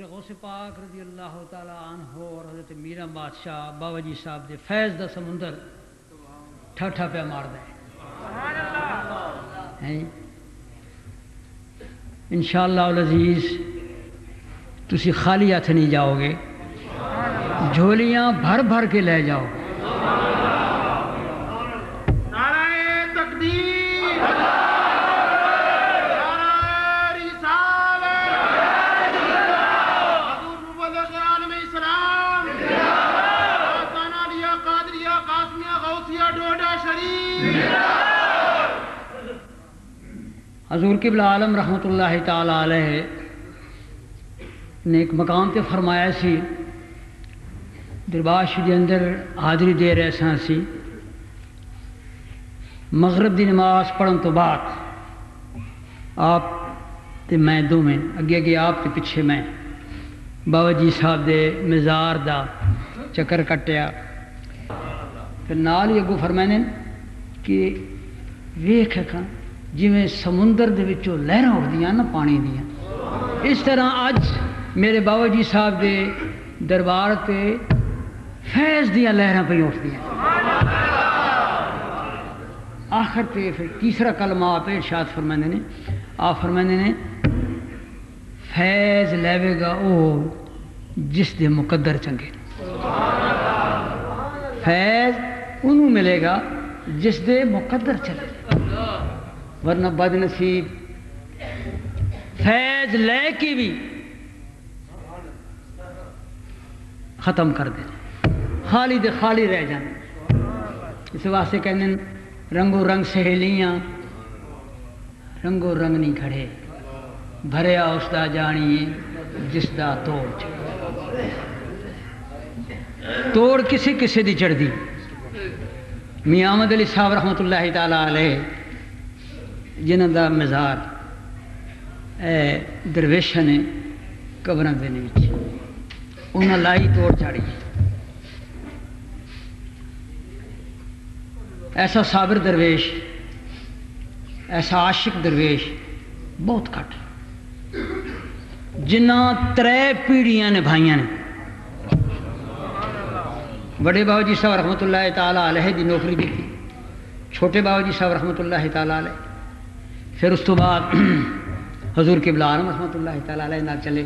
غوث پاک رضی اللہ تعالی عنہ اور حضرت میرا بادشاہ بابا جی صاحب دے فیض دا سمندر ٹھٹھا پہ ماردا ہے انشاءاللہ العزیز تسی خالی ہاتھ نہیں جاؤ گے، جھولیاں بھر بھر کے لے جاؤ گے۔ حضور قبلہ عالم رحمۃ اللہ تعالی علیہ نے ایک مقام تے فرمایا سی، دربار شریف دے اندر حاضری دے رہے ساں سی، مغرب دی نماز پڑھن تو بعد آپ تے میں دو میں اگے اگے آپ تے پیچھے میں بابا جی صاحب دے مزار دا چکر کٹیا، پھر نال ہی اگوں فرمائے کہ ویکھ کھاں جویں سمندر دے وچوں لہراں اٹھدیاں نا پانی دیاں، اس طرح اج میرے بابا جی صاحب دے دربار تے فیض دیاں لہراں پہ اٹھدیاں۔ آخر تے پھر تیسرا کلمہ آپ ارشاد فرماندے نے، آپ فرماندے نے فیض لیوے گا او جس دے مقدر چنگے، فیض انہوں ملے گا جس دے مقدر چلے، ورنہ بد نصیب فیض لے کے بھی ختم کر دیں، خالی دے خالی رہ جانے۔ اس واسطے کہنے رنگو رنگ سہیلیاں رنگو رنگ نہیں کھڑے، بھریا اس دا جانیے جس دا توڑ توڑ کسی کسی دی چڑھ دی۔ میاں احمد علی صاحب رحمۃ اللہ تعالی علیہ جنہاں دا مزار درویشاں نے قبراں دے وچ انہاں لائی توڑ چاڑی، ایسا صابر درویش ایسا عاشق درویش بہت گھٹ جنہاں 3 پیڑھیاں نے بھائیاں نے۔ بڑے بابا جی صاحب رحمۃ اللہ تعالیٰ علیہ دی نوکری دی تھی، چھوٹے بابا جی صاحب رحمۃ اللہ تعالیٰ علیہ، پھر اس تو بعد حضور قبلہ عالم رحمۃ اللہ تعالیٰ علیہ نال چلے۔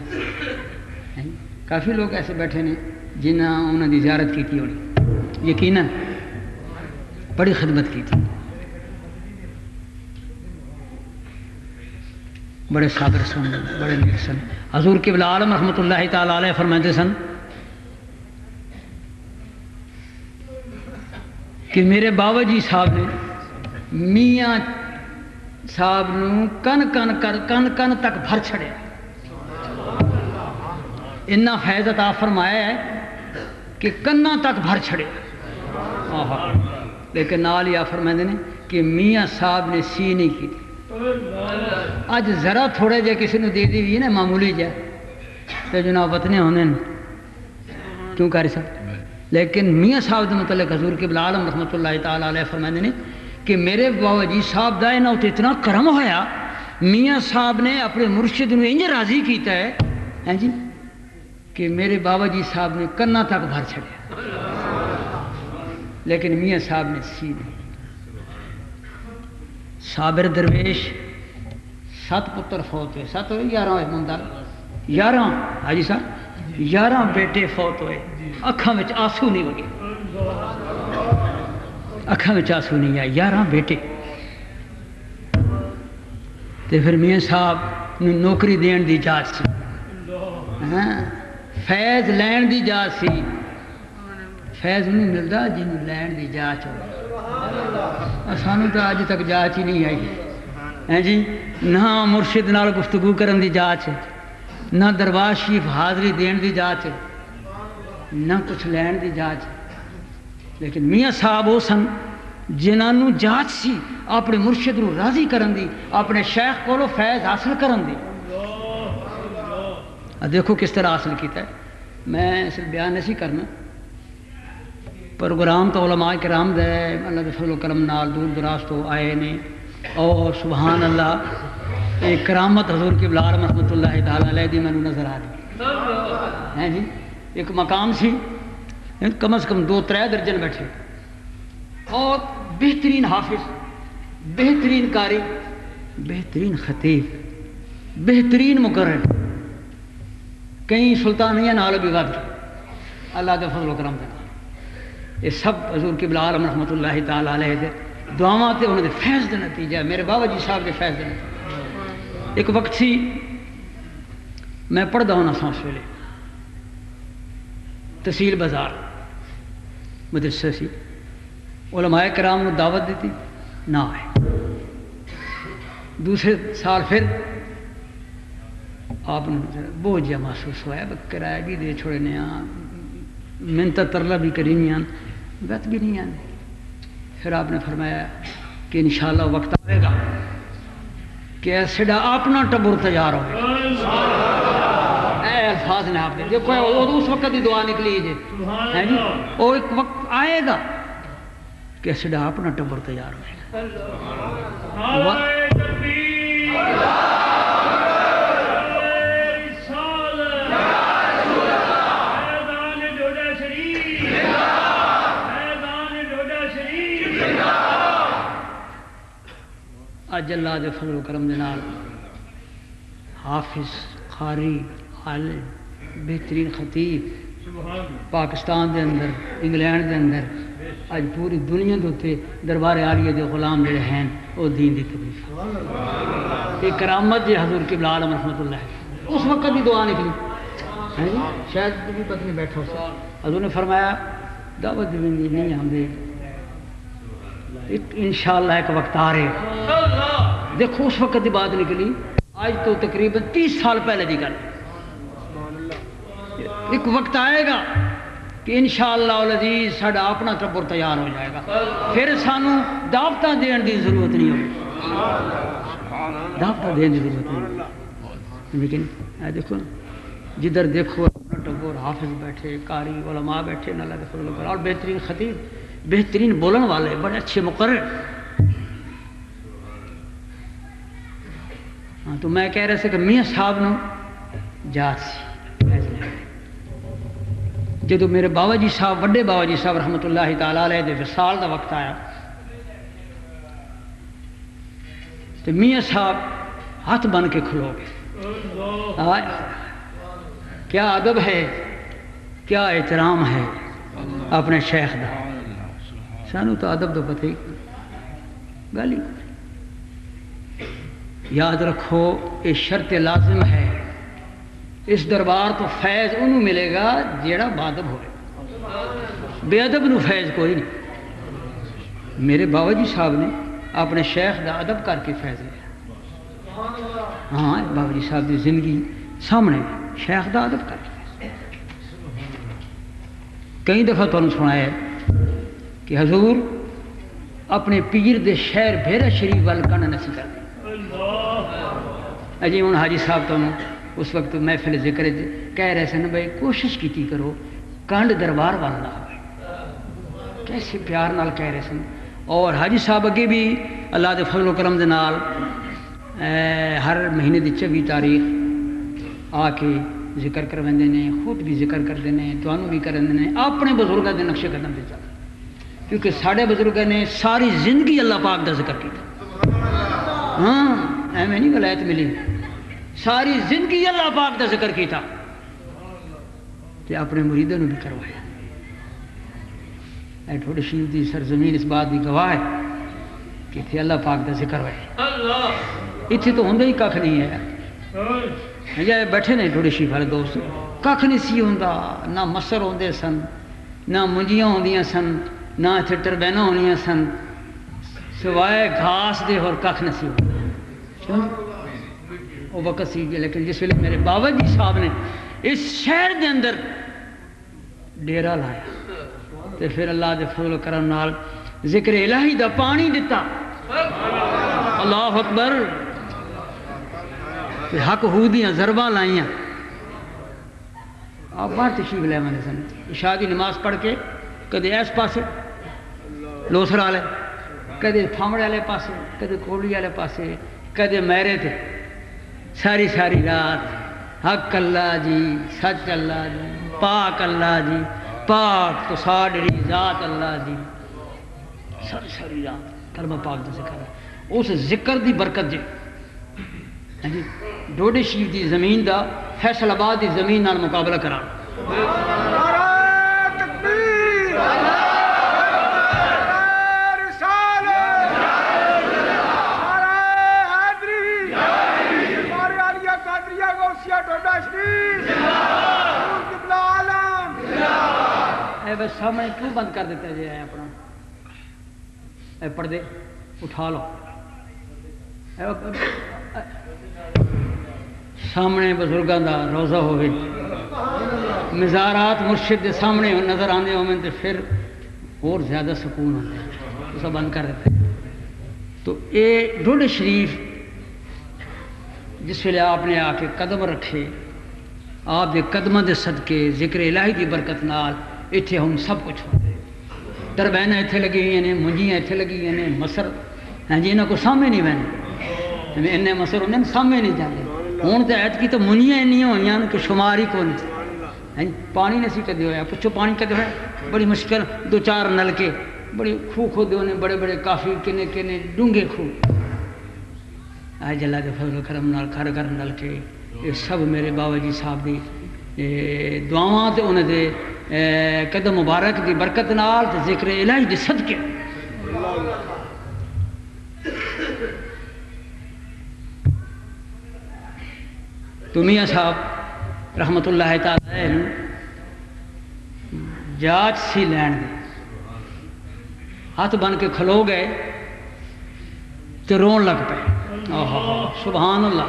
کافی لوگ ایسے بیٹھے نے جنہاں انہوں نے زیارت کی تھی ہونی، یقیناً بڑی خدمت کی تھی، بڑے صابر سن، بڑے نیک سن۔ حضور قبلہ عالم رحمۃ اللہ تعالیٰ علیہ فرماتے سن کہ میرے بابا جی صاحب نے میاں صاحب نو کن کن تک بھر چھڑیا، اتنا فیض عطا فرمایا ہے کہ کناں تک بھر چھڑیا۔ لیکن نال ہی فرماندے نے کہ میاں صاحب نے سی نہیں کی تھی۔ اج ذرا تھوڑے جے کسی نے دے دی ہوئی نا معمولی جا تو جناب وطنے ہونے کیوں کر سکتے، لیکن میاں صاحب دے متعلق حضور قبلہ عالم رحمۃ اللہ تعالیٰ علیہ فرماندے نے کہ میرے بابا جی صاحب دا انہاں تے اتنا کرم ہویا، میاں صاحب نے اپنے مرشد نو انج راضی کیتا ہے جی کہ میرے بابا جی صاحب نے کنا تک بھر چھڑیا، لیکن میاں صاحب نے سی نہیں۔ صابر درویش 7 پتر فوت ہوئے، 7 ہوئے 11 ہوئے مندر 11 حاجی صاحب 11 بیٹے فوت ہوئے، اکھاں وچ آنسو نہیں ہوئے، اکھاں وچ آنسو نہیں آئے، 11 بیٹے۔ تے پھر میاں صاحب نوکری دین دی اجازت سی، فیض لین دی اجازت سی، فیض نہیں ملتا جنہوں لین دی اجازت ہو، سانوں تو اج تک اجازت ہی نہیں آئی جی، نہ مرشد نال گفتگو کرن دی اجازت، نہ دربار شریف حاضری دین دی اجازت، نہ کچھ لین دی اجازت۔ لیکن میاں صاحب وہ سن جنہوں جانچ سی اپنے مرشد نو راضی کرن دی، اپنے شیخ کولو فیض حاصل کرن دی۔ دیکھو کس طرح حاصل کیتا ہے، میں صرف بیان نہیں کرنا، پروگرام تو علماء کرام دے اللہ دے فضل و کرم نال دور دراز تو آئے نے، اور سبحان اللہ ایک کرامت حضور قبلہ عالم رحمۃ اللہ تعالی علیہ دی مینوں نظر آ رہی ہیں جی ایک مقام سی کم از کم 2-3 درجن بیٹھے اور بہترین حافظ، بہترین قاری، بہترین خطیب، بہترین مقرر، کئی سلطانیہ نال بھی ود اللہ کے فضل و کرم دے، یہ سب حضور قبلہ عالم رحمۃ اللہ تعالی علیہ دے دعاواں تے انہاں دے فیض دا نتیجہ ہے، میرے بابا جی صاحب دے فیض دا نتیجہ۔ ایک وقت سی میں پڑھدا ہونا سا اس ویلے تحصیل بازار مدرسہ سی، علماء کرام نے دعوت دیتی نہ آئے، دوسرے سال پھر آپ نے بہت جہا محسوس ہوا ہے، کرایہ بھی دے چھوڑنے منت ترلا بھی کری نہیں وقت بھی نہیں آنے، پھر آپ نے فرمایا کہ انشاءاللہ وقت آئے گا کہ ایسا اپنا ٹبر تیار ہوگا۔ اے الفاظ نے آپ نے دیکھو اس وقت ہی دعا نکلی جی ہے جی، اور ایک وقت آئے گا کہ ایسا اپنا ٹبر تیار ہوگا۔ اج اللہ دے فضل و کرم دے نال حافظ، قاری، عالم، بہترین خطیب پاکستان دے اندر، انگلینڈ دے اندر، اج پوری دنیا دے اتنے دربار عالیہ دے غلام جڑے ہیں وہ دین دی تبلیغ، یہ کرامت جی حضور قبلہ عالم رحمۃ اللہ اس وقت بھی دعا نکلی، شاید بھی پتہ نہیں بیٹھا ہو، حضور نے فرمایا دعوت دی نہیں ہمیں انشاءاللہ ایک وقت آ رہے، دیکھو اس وقت کی بات نکلی، آج تو تقریباً 30 سال پہلے دی گل، ایک وقت آئے گا کہ انشاءاللہ العزیز ساڈا اپنا ٹبر تیار ہو جائے گا، پھر سانو دعوتاں دین دی ضرورت نہیں ہوگی، دعوتاں دین دی ضرورت نہیں ہوگی، لیکن دیکھو جدھر دیکھو اپنا ٹبر، حافظ بیٹھے، قاری، علماء بیٹھے، اللہ کے فضل و کرم، اور بہترین خطیب، بہترین بولن والے، بڑے اچھے مقرر۔ ہاں تو میں کہہ رہا تھا کہ میاں صاحب نو جات سی، جدو میرے بابا جی صاحب، وڈے بابا جی صاحب رحمۃ اللہ تعالی علیہ دے وصال دا وقت آیا تو میاں صاحب ہاتھ بن کے کھلو گئے، کیا ادب ہے، کیا احترام ہے اپنے شیخ دا، سانو تو ادب تو پتہ ہی گل ہی، یاد رکھو یہ شرط لازم ہے، اس دربار تو فیض انہوں ملے گا جیڑا بادب ہوئے، بے ادب نو فیض کوئی نہیں۔ میرے بابا جی صاحب نے اپنے شیخ دا ادب کر کے فیض لیا، ہاں بابا جی صاحب دی زندگی سامنے شیخ دا ادب کر کے، کئی دفعہ تو سنایا ہے کہ حضور اپنے پیر دے شہر بھیرا شریف وال کن نسی کر دیں، اجی ہوں حاجی صاحب تو اس وقت محفل ذکر کہہ رہے سن بھائی کوشش کی کرو کنڈ دربار وال نہ ہوئے، کیسے پیار نال کہہ رہے سن، اور حاجی صاحب اگے بھی اللہ دے فضل و کرم دے نال ہر مہینے دی 24 تاریخ آ کے ذکر کروندے نے، خود بھی ذکر کرتے ہیں، تمہوں بھی کرتے ہیں، اپنے بزرگوں کے نقشے قدم پہ چل، کیونکہ سارے بزرگوں نے ساری زندگی اللہ پاک کا ذکر کیا، ہاں ایویں نہیں ولایت ملی، ساری زندگی اللہ پاک کا ذکر کیا تے اپنے مریدوں نے بھی کروایا۔ اے ٹھوڑی شریف دی سرزمین اس بات کی گواہ ہے کہ اتنے اللہ پاک کا ذکر ہوا، اتنے تو ہوں ہی کھ نہیں ہے، جائے بیٹھے نے ٹھوڑی شریف والے دوست، کھ نہیں سی ہوں، نہ مسر ہوندے سن، نہ منجیاں ہوندیاں سن، نہ اتنے ٹربیناں ہونیاں سن، سوائے گھاس دے اور کھ نہ سی ہوں، وہ وقت سی گیا۔ لیکن جس ویلے میرے بابا جی صاحب نے اس شہر دے اندر ڈیرا لایا تے پھر اللہ دے فضل و کرم نال ذکر الہی دا پانی دیتا، اللہ اکبر، حق ہو دیاں ضرباں لائیاں، آپ باہر تشریف لے آئے سن، عشاء دی نماز پڑھ کے کدے اس پاسے لوسر والے، کدے پھامڑے والے پاسے، کدے کوڑی والے پاسے، کدے میرے تے، ساری ساری رات حق اللہ جی، سچ اللہ جی، پاک اللہ جی، پاک تو ساڑی ذات اللہ جی، ساری ساری رات کلمہ پاک دا ذکر ہے۔ اس ذکر دی برکت جی ڈوڈی شریف دی زمین دا فیصل آباد دی زمین نال مقابلہ کران۔ بس سامنے کیوں بند کر دیتا جی ہے اپنا پردے اٹھا لو، سامنے بزرگاں دا روزہ ہوئے، مزارات مرشد دے سامنے نظر آنے ہوئے تو پھر اور زیادہ سکون ہوتا ہے، اسے بند کر دیتا ہے۔ تو اے ڈوڈی شریف جس ویلے آپ نے آ کے قدم رکھے، آپ دے قدمہ دے صدقے ذکر الہی دی برکت نال اتھے ہم سب کچھ ہوتے ہیں۔ تربینہ اتھے لگی ہوئی ہیں، منجیاں اتھے لگی ہوئی ہیں، مصر ہیں جی انہوں کو سامنے نہیں بہنے، انہیں مصر انہیں سامنے نہیں جاتے۔ ہون تو ایت کی تو منجیاں نہیں ہوئی ہیں کہ شماری کو نہیں، پانی نہیں سی کدے ہویا، پچھو پانی کدے ہویا، بڑی مشکل دو چار نلکے بڑی خوہ کھودے ہونے، بڑے بڑے کافی کنے کنے ڈونگے خوہ، آج اللہ کے فضل و کرم نال گھر گھر نلکے، یہ سب میرے بابا جی صاحب دی دعاواں تے انہیں دے قدم مبارک دی برکت نال تے ذکر الہی دی صدقے۔ تو میاں صاحب رحمت اللہ تعالی جاچ سی لین دے ہاتھ بن کے کھلو گئے تو رون لگ پے، سبحان اللہ۔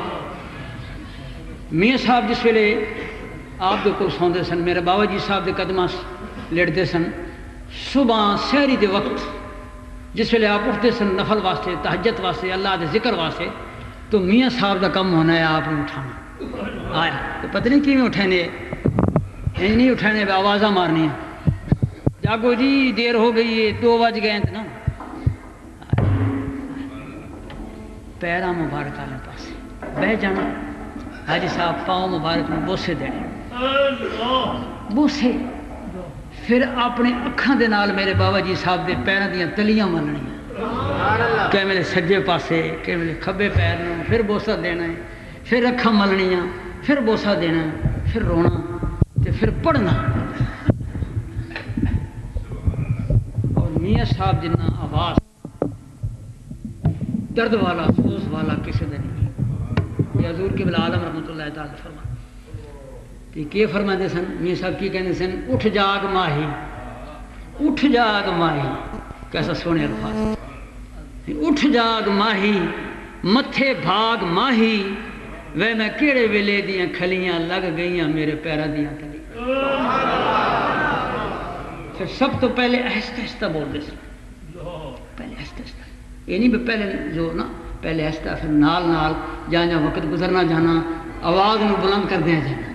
میاں صاحب جس ویلے آپ دے کو سوندے سن، میرے بابا جی صاحب دے قدمہ لیٹتے سن، صبح سحری دے وقت جس ویلے آپ اٹھتے سن نفل واسطے، تہجد واسطے، اللہ دے ذکر واسطے، تو میاں صاحب دا کم ہونا ہے آپ نے اٹھانا آیا، تو پتہ نہیں کیوں اٹھانے، نہیں اٹھانے پہ آوازاں مارنی ہیں، جاگو جی دیر ہو گئی ہے، 2 بج گئے ہیں نا، پیرا مبارک آنے پاس بہ جانا، حاجی صاحب پاؤں مبارک میں بوسے دینے، بوسے، پھر اپنے اکھاں دے نال میرے بابا جی صاحب دے پیراں دیاں تلیاں ملنیاں، کہ میرے سجے پاسے کہ میرے کھبے پیر نوں، پھر بوسا دینا ہے، پھر اکھاں ملنیاں، پھر بوسا دینا، پھر رونا تے پھر پڑھنا۔ اور میاں صاحب جنہ آواز درد والا افسوس والا کسی دے نہیں، یہ حضور قبلہ عالم رحمت اللہ تعالی فرما کہ فرما دے سن، میاں صاحب کی کہنے سن، اٹھ جاگ ماہی، اٹھ جاگ ماہی، کیسا سونے الفاظ، اٹھ جاگ ماہی متھے بھاگ ماہی، وے میں کیڑے ویلے دیاں کھلیاں لگ گئیاں میرے پیرا دیاں تلیاں۔ پھر سب تو پہلے آہستہ آہستہ بول دے سن، پہلے آہستہ آہستہ، یہ نہیں پہلے جو نا پہلے آہستہ، پھر نال نال جہاں جہاں وقت گزرنا جانا، آواز نو بلند کر دیا جانا،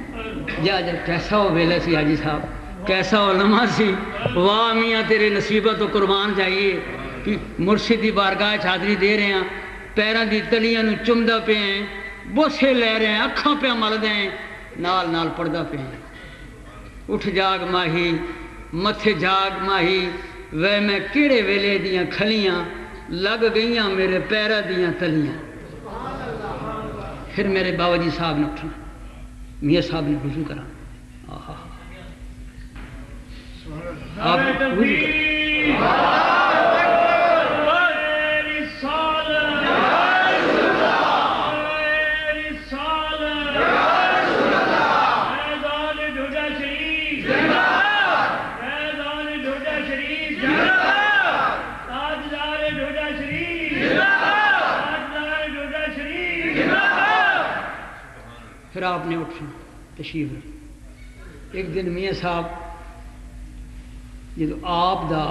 جا جا کیسا ہو ویلے سی حاجی صاحب، کیسا ہو لمحہ سی، واہ میاں تیرے نصیبہ تو قربان جائیے کہ مرشد دی بارگاہ حاضری دے رہے ہیں، پیروں دی تلیاں نو چمدا پے ہیں، بوسے لے رہے ہیں، اکھاں پہ مل دے ہیں، نال نال پڑھدا پے ہیں، اٹھ جاگ ماہی متھے جاگ ماہی، وے میں کیڑے ویلے دیاں کھلیاں لگ گئیاں میرے پیرا دیاں تلیاں۔ پھر میرے بابا جی صاحب نے اٹھنا، میاں صاحب نے وضو کرا، آپ وضو کرا، پھر آپ نے اٹھنا تشریف رکھ۔ ایک دن میاں صاحب جدو آپ دا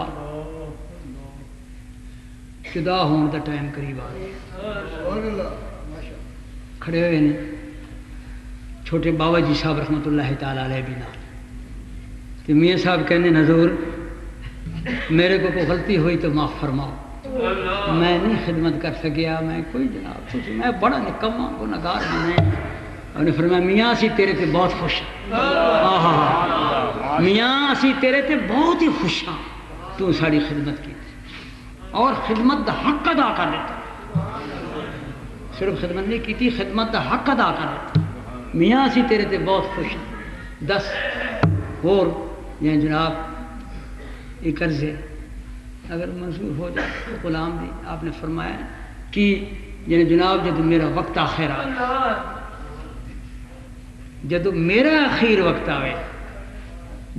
جدا ہون دا ٹائم قریب آ گیا، کھڑے ہوئے نے چھوٹے بابا جی صاحب رحمت اللہ تعالی علیہ بھی نال، کہ میاں صاحب کہنے حضور میرے کو کوئی غلطی ہوئی تو معاف فرماؤ، میں نہیں خدمت کر سکیا، میں کوئی جناب میں بڑا نکما گنہگار بنے، انہوں نے فرمایا میاں اسی تیرے تے بہت خوش ہاں، میاں اسی تیرے تے بہت ہی خوش ہاں، تو ساری خدمت کی اور خدمت دا حق ادا کر دیتا، صرف خدمت نہیں کی تھی، خدمت دا حق ادا کر دیتا، میاں اسی تیرے تے بہت خوش ہاں۔ 10 اور یعنی جناب یہ قرضے اگر منظور ہو جائے غلام بھی آپ نے فرمایا کہ یعنی جناب جب میرا وقت آخر آئے، جب میرا اخیر وقت آئے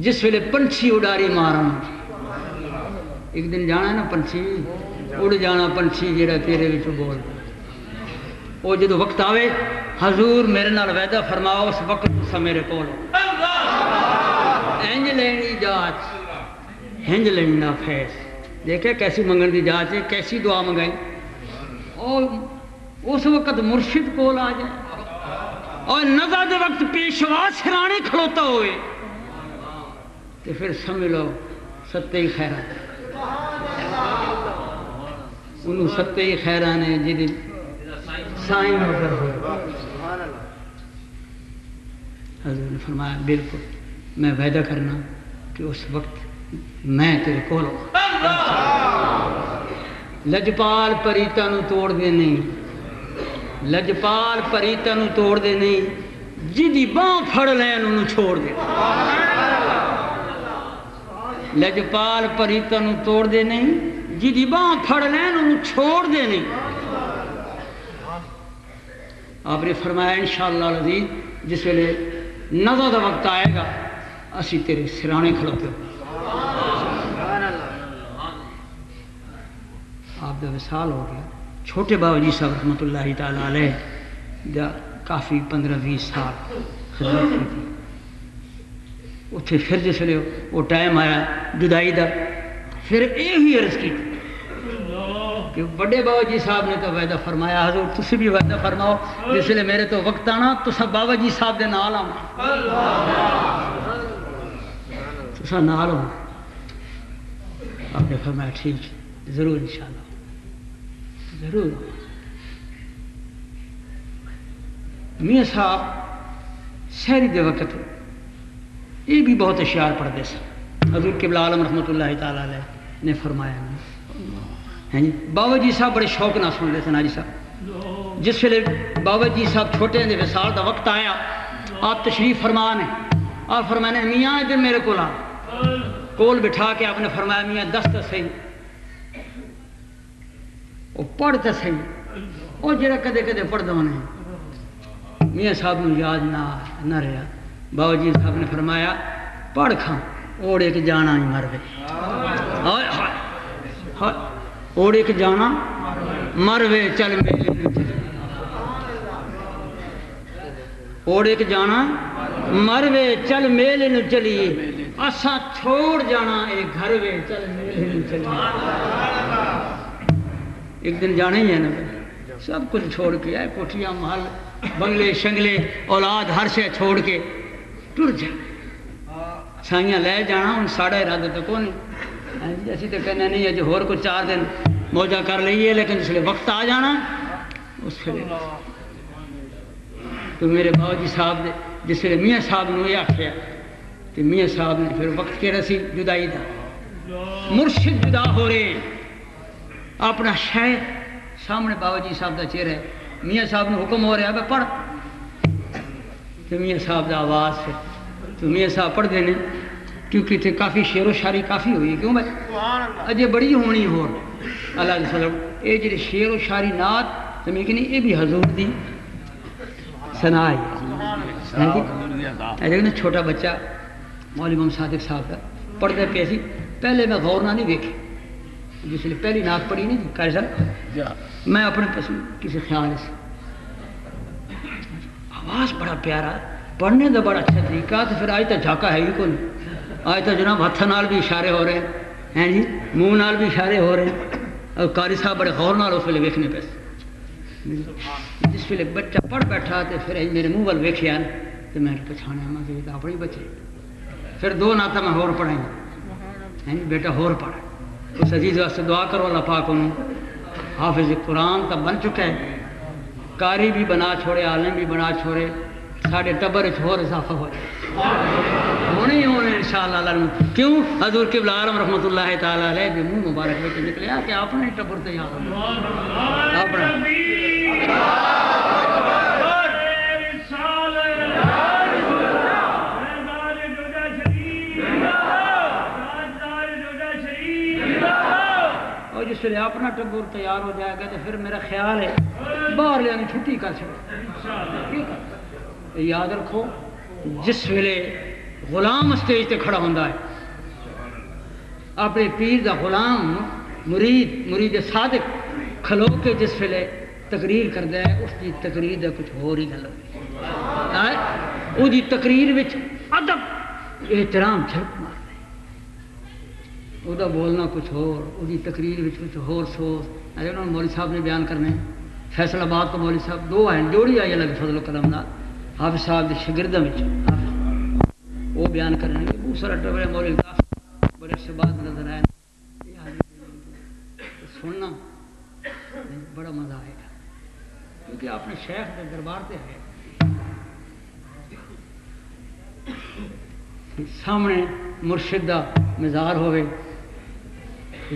جس ویلے پنچھی اڈاری مارا، ایک دن جانا ہے نا پنچھی اڑ جانا، پنچھی جیڑا تیرے وچوں بول وہ جدو وقت آئے حضور میرے نال وعدہ فرماؤ اس وقت تسا میرے کول انج لینی جاچ ہنج لینا فیس، دیکھے کیسی منگن دی جاچ ہے، کیسی دعا منگائی، اور اس وقت مرشد کول آ جائے اور نظر دے وقت پیشوا سرانے کھڑوتا ہوئے تو پھر سمجھ لو ستے ہی خیران، انہوں ستے ہی خیران ہے جی سائیں نظر ہوئے۔ حضور نے فرمایا بالکل میں وعدہ کرنا کہ اس وقت میں تیرے کول لجپال پریتا نو توڑ دے نہیں، لجپال پریتا نو توڑ دے نہیں، جدی باں پھڑ لین انہوں چھوڑ دے، لجپال پریتا نو توڑ دے نہیں، جدی باں پھڑ لین انہوں چھوڑ دے نہیں۔ آپ نے فرمایا انشاءاللہ العزیز جس ویلے نظر دا وقت آئے گا اسی تیرے سرانے کھڑوتے ہو۔ آپ دا وصال ہو گیا، چھوٹے بابا جی صاحب رحمۃ اللہ تعالیٰ علیہ دا کافی 15-20 سال خدمت کی تھی، اتھے پھر جس ویلے وہ ٹائم آیا جدائی دا، پھر یہی عرض کی کہ بڑے بابا جی صاحب نے تو وعدہ فرمایا حضور تسی بھی وعدہ فرماؤ جس ویلے میرے تو وقت آنا تو سب بابا جی صاحب دے نال آنا، تو سب نال آنا۔ آپ نے فرمایا ٹھیک ضرور انشاءاللہ ضرور۔ میاں صاحب سحری دے وقت یہ بھی بہت اشعار پڑھتے سن، حضور قبلہ عالم رحمۃ اللہ تعالیٰ علیہ نے فرمایا ہیں جی بابا جی صاحب بڑے شوق نہ سن لے سن حاجی صاحب، جس ویلے بابا جی صاحب چھوٹے دے وصال دا وقت آیا آپ تشریف فرمان ہیں، آپ فرمانے میاں ادھر میرے کول بٹھا کے آپ نے فرمایا میاں دس تو صحیح، وہ پڑھ تو صحیح، وہ جڑا کدے کدے پڑھتا ہونے میاں صاحب نے یاد نہ رہا، بابا جی صاحب نے فرمایا پڑھ کھاں اوڑے کے جانا ہی مر گئے، اوڑے کے جانا مر وے چل میلے نو چلی، اوڑے کے جانا مر وے چل میلے نو چلیے، اساں چھوڑ جانا اے گھر وے چل میلے نو چلیے۔ ایک دن جانا ہی ہے نا، سب کچھ چھوڑ کے آئے، کوٹھیاں محل بنگلے شنگلے اولاد ہر شے چھوڑ کے ٹر جائے، سائیاں لے جانا ہوں ساڑھا ارادہ تو کون نہیں، اسی تو کہنا نہیں ہے جو ہور کو 4 دن موجہ کر لئیے، لیکن جس لئے وقت آ جانا اس لئے تو میرے بابا جی صاحب نے جس لئے میاں صاحب نے یہ آکھیا کہ میاں صاحب نے پھر وقت کے رسی جدائی دا، مرشد جدا ہو رہے ہیں، اپنا شہر سامنے بابا جی صاحب دا چہرہ ہے، میاں صاحب نے حکم ہو رہا ہے پڑھ، تو میاں صاحب دا آواز سے تو میاں صاحب پڑھ دینے، کیونکہ تھے کافی شعر و شاعری کافی ہوئی، کیوں بھائی اجے بڑی ہونی ہو اللہ علیہ وسلم، اے جڑے شعر و شاعری نعت تو میں کہ نہیں یہ بھی حضور دی ثنا ہے، لیکن چھوٹا بچہ مولوی محمد صادق صاحب کا پڑھتے پہ سی، پہلے میں غور نہ نہیں دیکھی، جس لیے پہلی نعت پڑھی نہیں تھی قاری صاحب، میں اپنے پسند کسی خیال سے آواز بڑا پیارا، پڑھنے کا بڑا اچھا طریقہ، تو پھر آج تک جھاکا ہے ہی کون، آج تک جناب ہاتھ نال بھی اشارے ہو رہے ہیں جی، منہ نال بھی اشارے ہو رہے ہیں، اور قاری صاحب بڑے غور نال اس ویلے ویکھنے پہ، جس ویلے بچہ پڑھ بیٹھا تو پھر میرے منہ وال ویکھیا تو میں پچھانے میں کہ تو اپنے بچے، پھر 2 نعتیں میں ہور پڑھائیں، بیٹا ہور پڑھ، اس عزیز واسطے دعا کرو اللہ پاک انہوں حافظ قرآن تب بن چکا ہے، قاری بھی بنا چھوڑے، عالم بھی بنا چھوڑے، ساڑھے ٹبر ہور اضافہ ہو جائے ہونے ہی ہونے انشاءاللہ کیوں حضور قبلہ عالم رحمۃ اللہ تعالیٰ علیہ کے منہ مبارک میں نکلیا کہ اپنے ٹبر تیار ہو اپنا اور جس ویلے اپنا ٹبر تیار ہو جائے گا تو پھر میرا خیال ہے باہر لینے چھٹی کر چھوڑ یاد رکھو جس ویلے غلام اسٹیج تے کھڑا ہوندا ہے اپنے پیر دا غلام مرید صادق کھلو کے جس ویلے تقریر کردا ہے اس کی تقریر دا کچھ ہور ہی گل ہوندی ہے او دی تقریر وچ ادب احترام جھلک ماردا ہے او دا بولنا کچھ ہور او دی تقریر وچ کچھ ہور سوچ انہوں نے مولوی صاحب نے بیان کرنے فیصل آباد تو مولوی صاحب دو ہیں جوڑی آئی الگ فضل و کرم نال حافظ صاحب کے شاگرداں وچ وہ بیان کرنے کے دوسرا ٹبر مولوی کافی بڑے شباب نظر آئے سننا بڑا مزہ آئے گا کیونکہ آپ نے شیخ کے دربار پہ ہے سامنے مرشد دا مزار ہوئے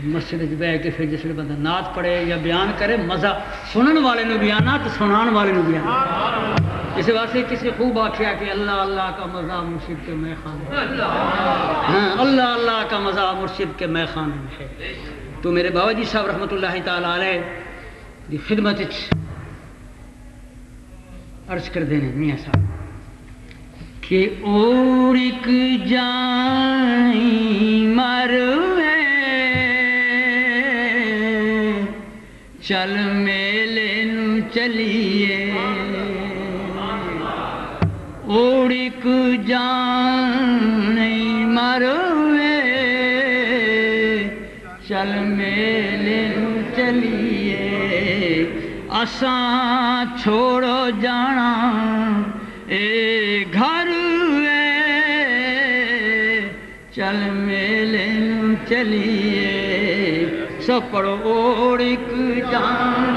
مسجد بہ کے پھر جس بندہ نعت پڑھے یا بیان کرے مزہ سنن والے نو بھی آنا تو سنان والے نو بھی آنا اس واسطے کسی خوب آخیا کہ اللہ اللہ کا مزہ مرشد کے میں خانے ہاں اللہ اللہ کا مزہ مرشد کے میں خانے میں ہے تو میرے بابا جی صاحب رحمۃ اللہ تعالیٰ علیہ دی خدمت عرض کر دینے میاں صاحب کہ اور ایک جائیں مروے چل میلے نو چلیے اور ایک جان مروے چل میلے نو چلیے اساں چھوڑو جانا اے گھر وے چل میلے نو چلیے سب پڑھو اور ایک جان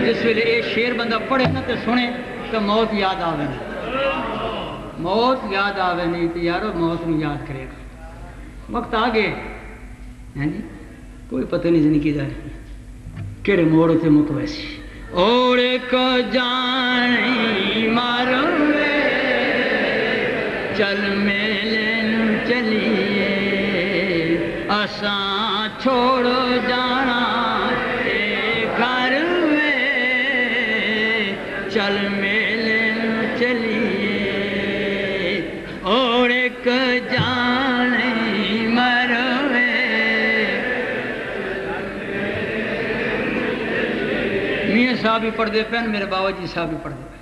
جس ویلے یہ شیر بندہ پڑھے نا تو سنے تو موت یاد آوے نہیں موت یاد آوے نہیں تو یارو موت میں یاد کرے گا وقت آگے ہیں جی کوئی پتہ نہیں زندگی دا کہڑے موڑ تے متویسی اور ایک جانی مروے چل میلے نو چلیے اساں چھوڑو جانا اے گھر وے چل میلے نو چلیے اور ایک جانی مروے میاں صاحب بھی پڑھ دے پہن میرے بابا جی صاحب بھی پڑھ دے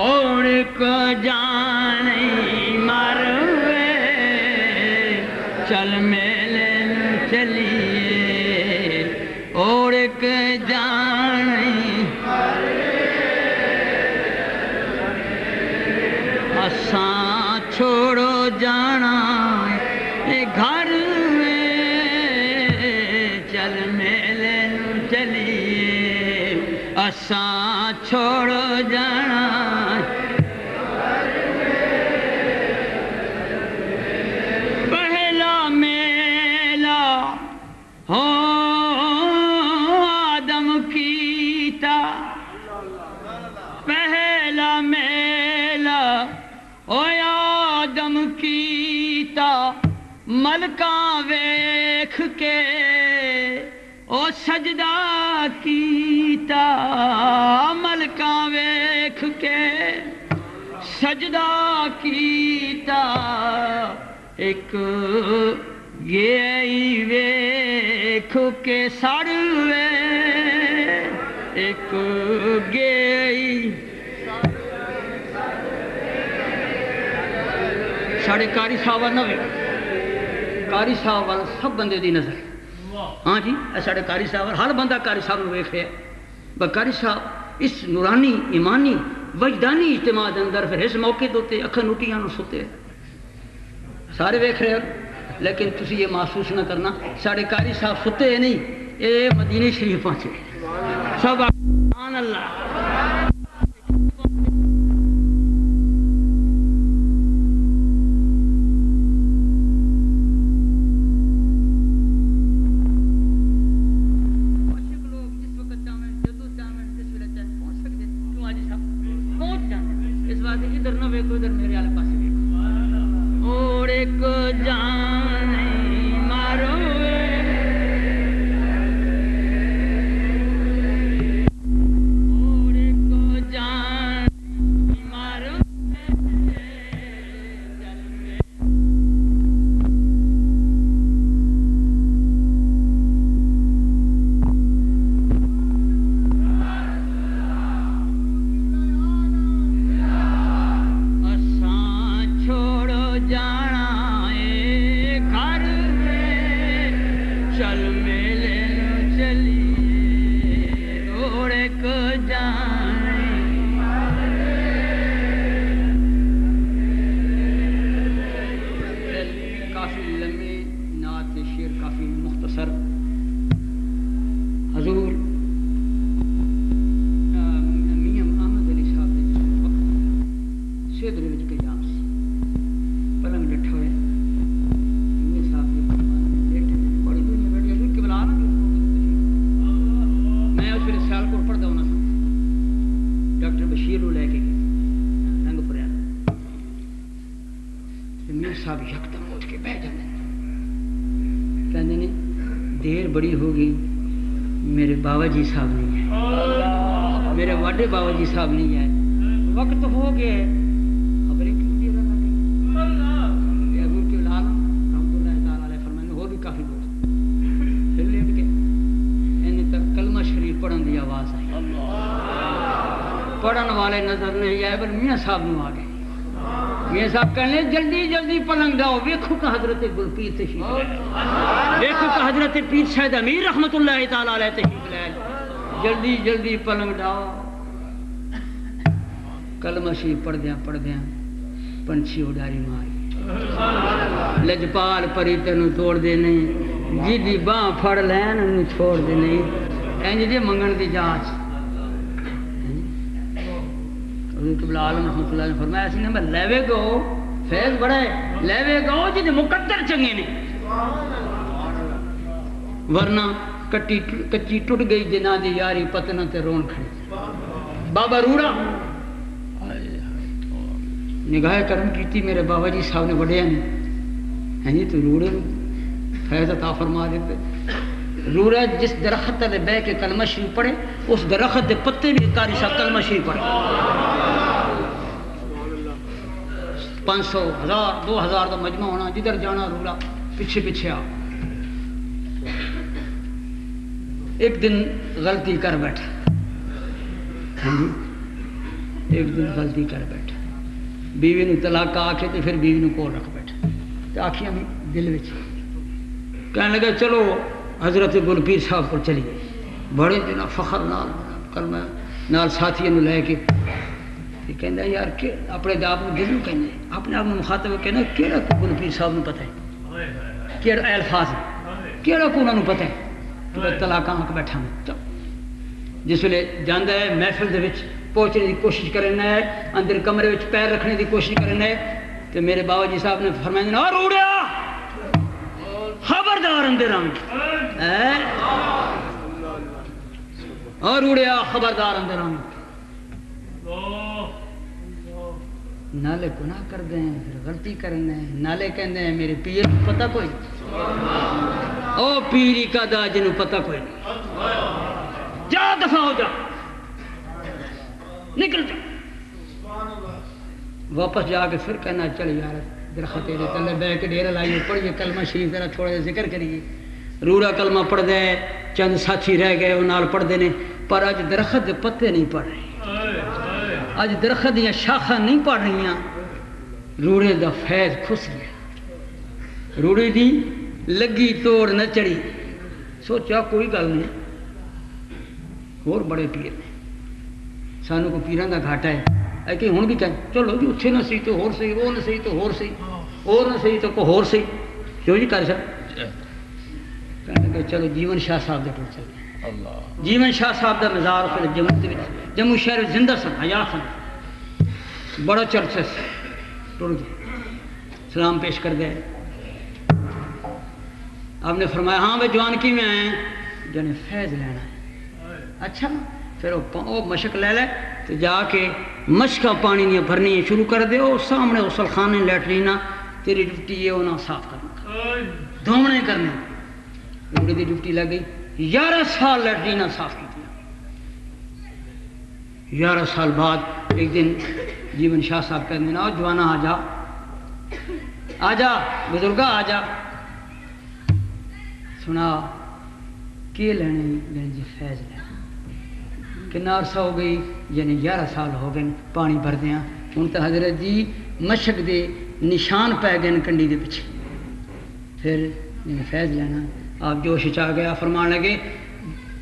اور ایک جانی مروے چل میلے نو چلیے اور ایک جانی اساں چھوڑو جانا گھر میں چل میلے نو چلیے اساں چھوڑو جانا پہلا میلہ ہو آدم کیتا پہلا میلہ او آدم کیتا ملکاں ویکھ کے او سجدہ کیتا ملکاں ویکھ کے سجدہ کیتا ایک گئی ویکھ کے سڑوے ایک گئی ساڑھے کاری صاحب نہ وے کاری صاحب والا سب بندے دی نظر ہاں جی ساڑھے کاری صاحب ہر بندہ کاری صاحب نے ویکھ رہا کاری صاحب اس نورانی ایمانی وجدانی اجتماع دے اندر پھر اس موقع دوتے اکھاں نوٹیاں نو ستے سارے ویکھ رہے ہو لیکن تسی یہ محسوس نہ کرنا ساڑھے کاری صاحب ستے ہیں نہیں اے مدینہ شریف پہنچے سبحان اللہ دیر بڑی ہوگی میرے بابا جی صاحب نہیں ہے میرے واڈے بابا جی صاحب نہیں ہے وقت ہو گیا خبریں کیوں دیر لگی حضور کے لال رحمۃ اللہ تعالی علیہ فرمانے ہو بھی کافی دوست پھر لیٹ کے انہیں تک کلمہ شریف پڑھن دی آواز آئی پڑھن والے نظر نہیں آئے پر میاں صاحب نو آ گئے میاں صاحب کہنے جلدی جلدی پلنگ ڈاؤ ویکھو کہ حضرت گلپیر تشریف دیکھو کہ حضرت پیر سید امیر رحمت اللہ تعالی علیہ تشریف لائے جلدی جلدی پلنگ ڈاؤ کلمہ شریف پڑھ دیاں پنچھی اڈاری ماری لجپال پری تینوں توڑ دے نہیں جی دی باں پھڑ لین انہوں چھوڑ دے نہیں اینج دے منگن دی جانچ قبل عالم رحمت اللہ نے فرمایا اسی نے میں لیوے گو فیض بڑا ہے لیوے گو جی مقدر چنگے نے ورنہ کچی ٹوٹ گئی جنہ دی یاری پتنہ تے رون کھڑی بابا روڑا نگاہ کرم کیتی میرے بابا جی صاحب نے بڑھیا نہیں ہیں جی تو روڑے فیض عطا فرما دیتے روڑا جس درخت لے بے کے کلمہ شریف پڑھے اس درخت دے پتے بھی کاری صاحب کلمہ شریف پڑھے 500 1000 2000 کا مجمع ہونا جدھر جانا روڑا پیچھے پیچھے آ ایک دن غلطی کر بیٹھا ایک دن غلطی کر بیٹھا بیوی نے طلاق آ کے تو پھر بیوی نے کول رکھ بیٹھا تو آخیاں بھی دل وچ کہنے لگا چلو حضرت گلپیر صاحب کو چلیے بڑے دن فخر نال کلمہ نال ساتھیوں لے کے کہنا یار کہ اپنے آپ کو دل میں کہنا اپنے آپ کو مخاطب کہنا کہڑا کو گلپیر صاحب نے پتہ ہے کہڑا الفاظ ہے کہڑا کو انہوں نے پتہ ہے کہ طلاق آ کے بیٹھا میں جس ویلے جانا ہے محفل دے وچ پہنچنے کی کوشش کرنا ہے اندر کمرے وچ پیر رکھنے کی کوشش کرنا ہے تو میرے بابا جی صاحب نے فرمایا اور روڑیا خبردار اندر آؤں اور روڑیا خبردار اندر آؤں نالے گناہ کر دیں پھر غلطی کرنا ہے نالے کہنے ہیں میرے پیر کو پتہ کوئی او پیری کا دا جنہوں پتہ کوئی نہیں جا دفع ہو جا نکل جا واپس جا کے پھر کہنا چل یار درخت تیرے تلے بہ کے ڈیرہ لائیے پڑھیے کلمہ شریف ذرا تھوڑا جا ذکر کریے روڑا کلمہ پڑھ دے چند ساتھی رہ گئے وہ نال پڑھ دے پر اج درخت دے پتے نہیں پڑھ رہے اج درخت دیا شاخاں نہیں پڑھ رہی روڑے دا فیض کھس گیا روڑے دی لگی توڑ نہ چڑی سوچا کوئی گل نہیں اور بڑے پیر نے سانو کو پیران دا گھاٹا ہے اے کہ ہن بھی کہیں چلو جی اتھے نہ سی تو ہور سی وہ نہ سی تو ہور سی اور نہ سی تو کو ہور سی کیوں جی کر سا کہ چلو جیون شاہ صاحب دے کول چلے جیون شاہ صاحب دا مزار پھر جموں شہر زندہ سن حیا سن بڑا چرچ ٹر گئے سلام پیش کر گئے آپ نے فرمایا ہاں بھائی جوان کی میں آئے ہیں جنہیں فیض لینا ہے اچھا پھر وہ مشق لے لے تو جا کے مشقہ پانی نہیں بھرنی شروع کر دے وہ سامنے غسل خانے لیٹرینا تیری ڈیوٹی ہے انہیں صاف کرنا دھومنے کرنے روڑی دی ڈیوٹی لگ گئی 11 سال لیٹرینا صاف کی 11 سال بعد ایک دن جیون شاہ صاحب کہنے نا جوانا آ جا بزرگا آ جا سنا کہ لینے جی فیض لینا کنا عرصہ ہو گئی یعنی 11 سال ہو گئے پانی بھر دیا ہوں تو حضرت جی مشق دے نشان پہ گئے کنڈی دے پیچھے پھر جن فیض لینا آپ جوش چاہ گیا فرمان لگے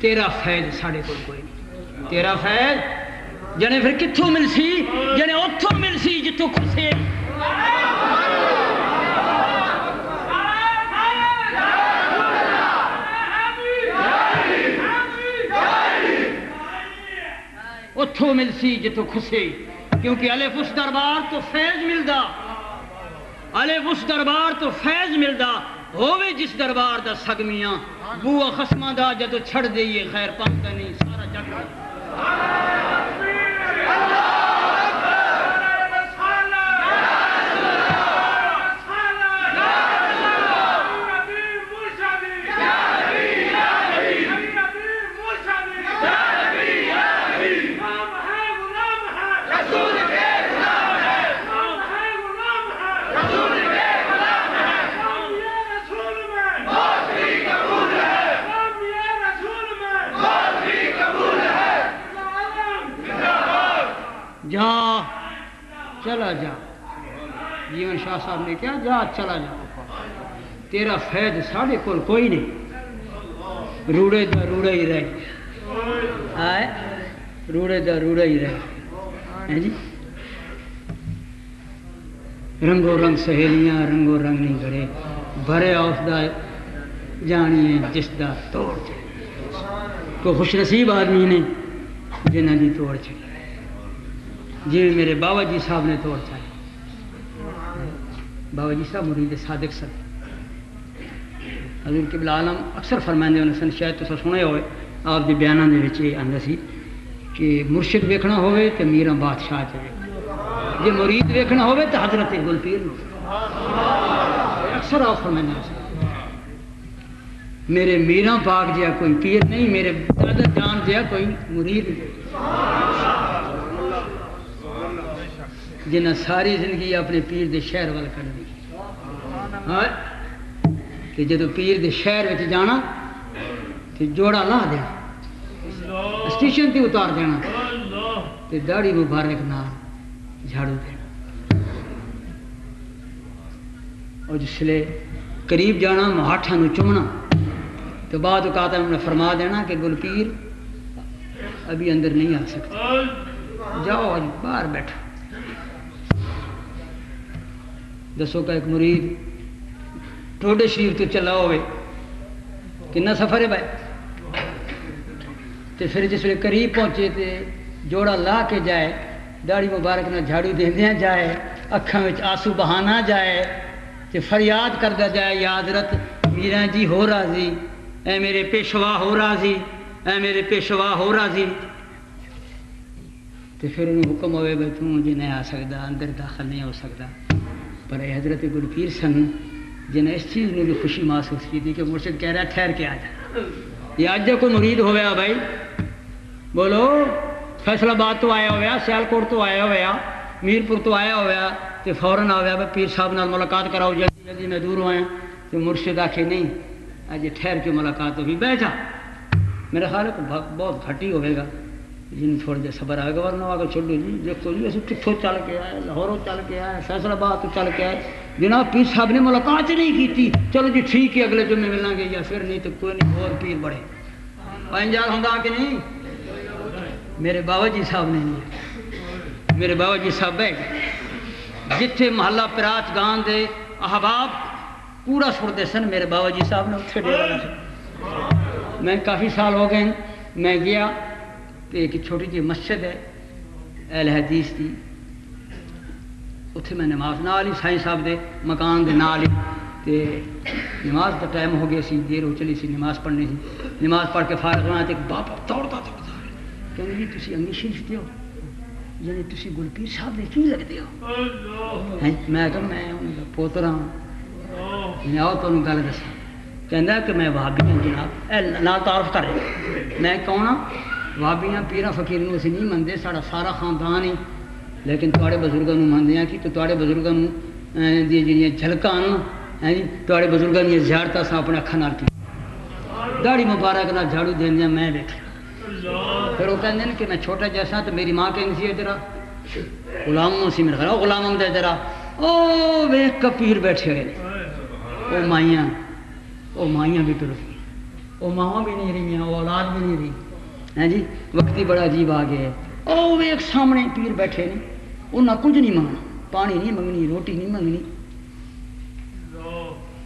تیرا فیض ساڑھے کوئی نہیں تیرا فیض جنے پھر کتھوں مل سی جنے اتھوں مل سی جتوں کھسے اتھوں مل سی جتوں کھسے کیونکہ الف اس دربار تو فیض ملدا الف اس دربار تو فیض ملدا ہووے جس دربار دا سگمیاں بوا خسماں دا جدو چھڑ دئیے خیر پانتا نہیں سارا جگ جا چلا جا جیون شاہ صاحب نے کیا جا چلا جا تیرا فیض ساڑھے کول کوئی نہیں روڑے دا روڑا ہی رہے آئے روڑے دا روڑا ہی رہے جی رنگو رنگ سہیلیاں رنگو رنگ نہیں کرے بھرے آف دا جانی ہے جس دا توڑ چلے کوئی خوش نصیب آدمی نے جنہ دی توڑ چلے جی میرے بابا جی صاحب نے توڑ چاہی بابا جی صاحب مرید صادق سن حضور قبلہ عالم اکثر فرمائندے ہونے سن شاید تو سنے ہوئے آپ دی بیانہ دے وچے آندا سی کہ مرشد ویکھنا ہوئے تے میراں بادشاہ چاہے جی مرید ویکھنا ہوئے تے حضرت گل پیر نو اکثر آپ فرمائندے ہونے میرے میراں پاک جہا کوئی پیر نہیں میرے دادا جان جہا کوئی مرید نہیں جنہ ساری زندگی اپنے پیر دے شہر وال کر دی ہاں کہ جدو پیر دے شہر وچ جانا تے جوڑا لا دینا اسٹیشن تے اتار دینا تے داڑھی مبارک نال جھاڑو دینا اور جسلے قریب جانا مہاٹھاں نو چومنا تو بعد اوقات انہوں نے فرما دینا کہ گل پیر ابھی اندر نہیں آ سکتے جاؤ آج باہر بیٹھو دسو کا ایک مرید ٹوڈے شریف تو چلا ہوئے کنا سفر ہے بھائی تے پھر جس ویلے قریب پہنچے تے جوڑا لا کے جائے داڑھی مبارک نہ جھاڑو دیندیاں جائے اکھاں وچ آنسو بہانا جائے تے فریاد کردا جائے یا حضرت میراں جی ہو راضی اے میرے پیشوا ہو راضی اے میرے پیشوا ہو راضی تے پھر انہوں حکم ہوئے بھائی تم جی نہیں آ سکتا اندر داخل نہیں ہو سکتا پر حضرت گل پیر سن جنہیں اس چیز نے بھی خوشی محسوس کی تھی کہ مرشد کہہ رہا ہے ٹھہر کے آ جا یہ آج جو کوئی مرید ہویا بھائی بولو فیصل آباد تو آیا ہوا سیالکوٹ تو آیا ہوا میرپور تو آیا ہوا تو فوراً آ گیا پیر صاحب نال ملاقات کراؤ جلدی جلدی میں دور ہوئے تو مرشد آکھے نہیں اج ٹھہر کے ملاقات ہوگی بہ جا میرا خیال ہے بہت گھٹ ہی ہوئے گا جن تھوڑا جہا صبر آئے گا ورنہ آ کے چھوڑو جی دیکھو جی اِسی کتوں چل کے آئے لاہوروں چل کے آئے فیصل آباد تو چل کے آئے جناب پیر صاحب نے ملاقات ہی نہیں کی چلو جی ٹھیک ہے اگلے جمعے ملیں گے یا پھر نہیں تو کوئی نہیں اور پیر بڑھے پنجال ہوں کہ نہیں میرے بابا جی صاحب نے نہیں میرے بابا جی صاحب ہے جتھے محلہ پراچ گان دے احباب پورا سردے سن میرے بابا جی صاحب نے اتنے ڈیرا رکھا میں کافی سال ہو گئے میں گیا تو ایک چھوٹی جی مسجد ہے اہل حدیث کی اتنے میں نماز نال ہی سائیں صاحب دے مکان دے نال ہی تے نماز کا ٹائم ہو گیا سی دیر ہو چلی سی نماز پڑھنی سی نماز پڑھ کے فارغ ہونا تو ایک باپ دوڑتا کہنے جی تسی انگی شریف دے ہو یعنی تسی گلپیر صاحب دے کی لگتے ہو میں کہا میں انہوں کا پوترا ہوں میں آؤ تو انہوں گل دسا کہندا کہ میں وہابی ہوں جناب نال تعارف کرے میں کون ہاں وہابیاں پیراں فقیراں اسی نہیں منتے ساڑا سارا خاندان ہی لیکن تواڈے بزرگاں نوں مندے ہیں کہ تواڈے بزرگاں نوں دی جڑیاں جھلکاں ہیں جی تواڈے بزرگاں دی زیارت اساں اپنے اکھاں نال کی داڑھی مبارک نال جھاڑو دیندیاں میں ویکھیا پھر وہ کہندے کہ میں چھوٹا جیسا تو میری ماں کہندی سی ادھر غلام سی میرا خیال غلام احمد ادھر او ویکھ کے پیر بیٹھے ہوئے او مائیاں بھی ٹر گئی او ماواں بھی نہیں رہی او اولاد بھی نہیں رہی ہیں جی وقت ہی بڑا عجیب آ گیا ہے او ایک سامنے پیر بیٹھے نے انہاں کچھ نہیں منگنا پانی نہیں منگنی روٹی نہیں منگنی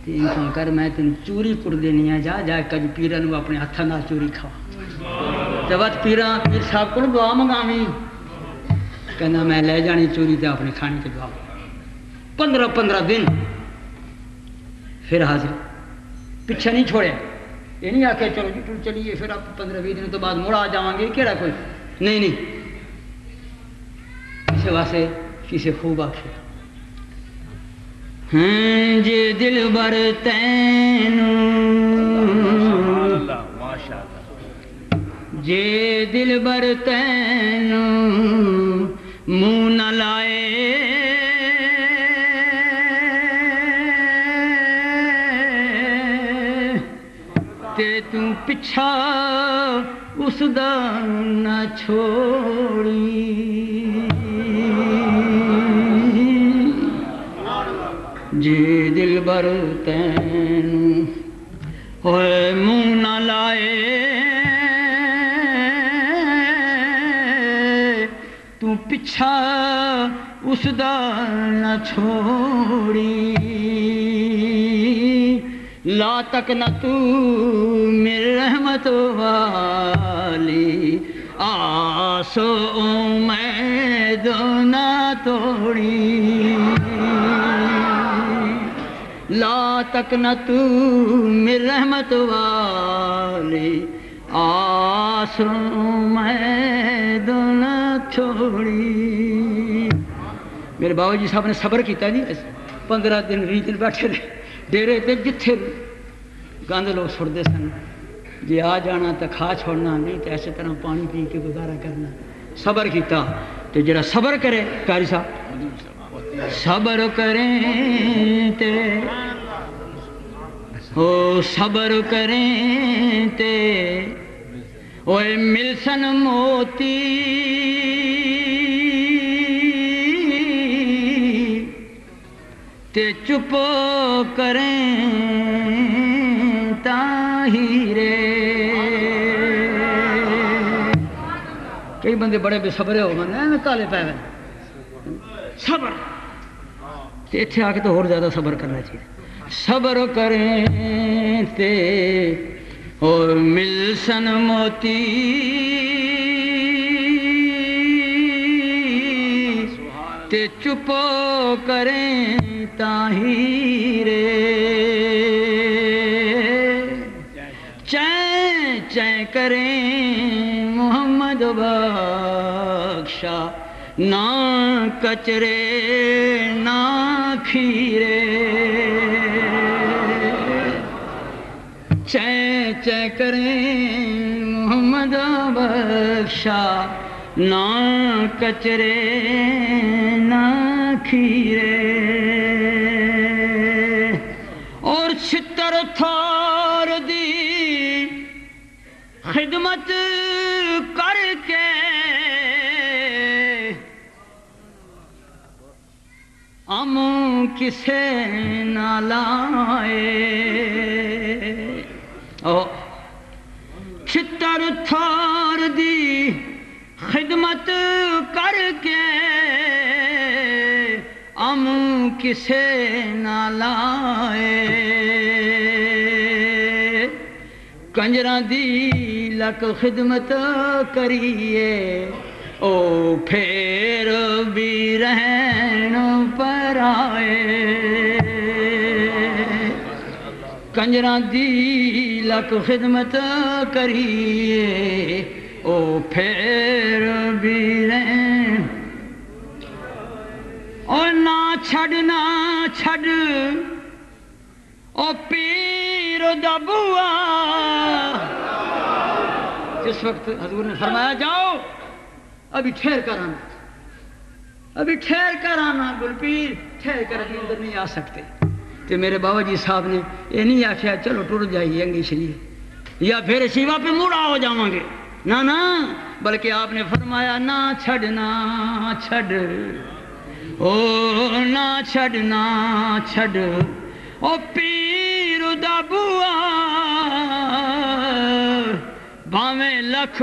انسان کر میں تین چوری کڑ دینی ہے جا جا کج پیراں نوں اپنے ہاتھاں نال چوری کھا تے وقت پیر صاحب کو دعا منگاویں کہنا میں لے جانی چوری تے اپنے کھانے تے دعا 15 دن پھر حاضر پیچھے نہیں چھوڑے یہ نہیں آکھے چلو جی ٹر چلیے پھر آپ 15-20 دن تو بعد مڑ آ جاؤں گے کیڑا کوئی نہیں کسی واسطے کسی خوب آخر ہیں جے دل بر تینوں جے دل بر تینوں منہ نہ لائے تے تو پچھا اس دا نہ چھوڑی جے دل بر تینوں ہوئے منہ نہ لائے تو پچھا اس دا نہ چھوڑی لا تک نہ تو میری رحمت والی آسو امید نہ توڑی لا تک نہ تو میری رحمت والی آس امید نہ چھوڑی میرے بابا جی صاحب نے صبر کیتا جی 15 دن 20 دن بیٹھے رہے ڈیرے تے جتھے گند لوگ سڑتے سن جی آ جانا تو کھا چھوڑنا نہیں تو ایسے طرح پانی پی کے گزارا کرنا صبر کیتا تو جڑا صبر کرے قاری صاحب صبر کریں تے او صبر کریں تے اوے ملسن موتی تے چپ کریں تاہیرے کئی بندے بڑے بے صبرے ہو گئے کالے پے گئے صبر تے اتھے آ کے تو اور زیادہ صبر کرنا چاہیے صبر کریں تے اور ملسن موتی تے چپ کریں تاہیرے چین چین کریں محمد بخشا نہ کچرے نہ کھیرے چین چین کریں محمد بخشا نہ کچرے نہ کھیرے اور چھتر تھار دی خدمت کر کے ہم کسے نہ لائے چھتر تھار دی خدمت کر کے ہم کسے نہ لائے کنجراں دی لک خدمت کریے او پھر بھی رہن پر آئے کنجراں دی لک خدمت کریے او پھر بھی رہن او نہ چھڑ او پیر دا بوا جس وقت حضور نے فرمایا جاؤ ابھی ٹھہر کر آنا گل پیر ٹھہر کر ابھی اندر نہیں آ سکتے تو میرے بابا جی صاحب نے یہ نہیں آخیا چلو ٹر جائیے انگی شریف یا پھر شیوا پہ موڑا ہو جاؤں گے نہ بلکہ آپ نے فرمایا نہ چھڑ او نہ چھڑ او پیر دا بوا بھاویں لکھ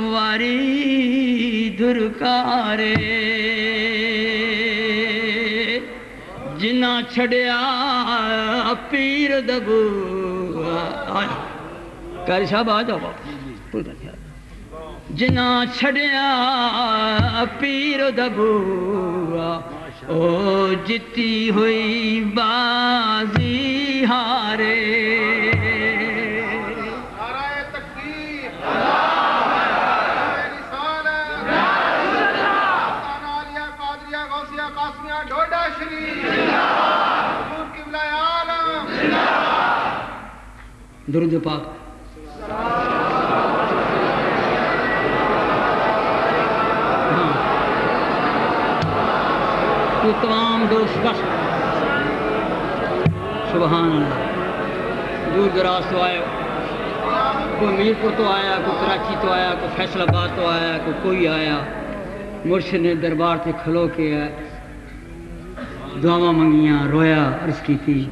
واری درکارے جنہ چھڑیا پیر دا بوا قاری صاحب آ جاؤ جنہ چھڑیا پیر دا بوا او جتی ہوئی بازی ہارے نعرہ تکبیر نعرہ رسالت عالیہ قادریہ غوثیہ قاسمیہ ڈوڈا شریف حضور قبلہ عالم درود پاک تو تمام دوست بس سبحان اللہ دور دراز تو آئے کوئی میرپور تو آیا کوئی کراچی تو آیا کوئی فیصل آباد تو آیا کوئی آیا مرشد نے دربار سے کھلو کے دعاواں منگیاں رویا عرض کی تھی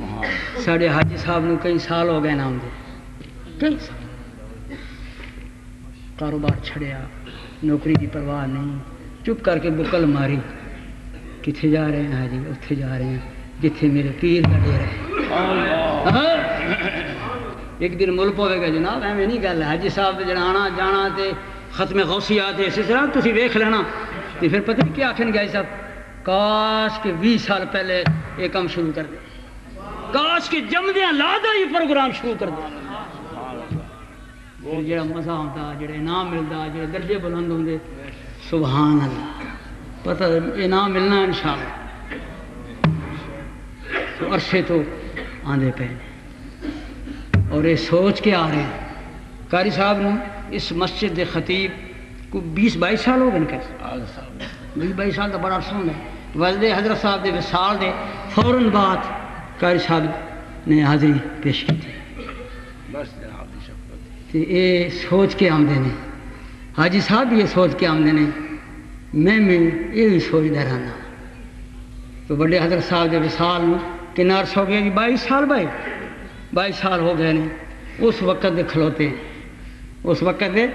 ساڑھے حاجی صاحب نے کئی سال ہو گئے نام دے کئی سال کاروبار چھڑیا نوکری کی پرواہ نہیں چپ کر کے بکل ماری کتھے جا رہے ہیں حاجی اتھے جا رہے ہیں جتھے میرے پیر کا ڈیرا ہے ایک دن مل پوے گا جناب ایویں نہیں گل ہے حاجی صاحب جڑا آنا جانا تے ختم غوثیہ تے اسی طرح تسی ویکھ لینا تے پھر پتہ نہیں کیا آکھن گے صاحب کاش کہ 20 سال پہلے یہ کام شروع کر دے کاش کہ جمدیاں لادا یہ پروگرام شروع کر دے جڑا مزہ ہوتا جڑے انعام ملتا جڑے درجے بلند ہوندے سبحان اللہ پتہ انعام ملنا انشاءاللہ تو عرصے تو آندے پہ اور یہ سوچ کے آ رہے ہیں قاری صاحب نے اس مسجد دے خطیب کو 20-22 سال ہو گئے 20-22 سال تو بڑا عرصہ ہے والد حضرت صاحب دے وصال دے فوراً بعد قاری صاحب نے حاضری پیش کی تھی یہ سوچ کے آمدے نے حاجی صاحب بھی یہ سوچ کے آمدے نے میں یہ بھی سوچتا رہنا تو بڑے حضرت صاحب دے وصال کنا عرصہ ہو گیا جی 22 سال 22 سال ہو گئے نے اس وقت دے کھلوتے ہیں اس وقت دے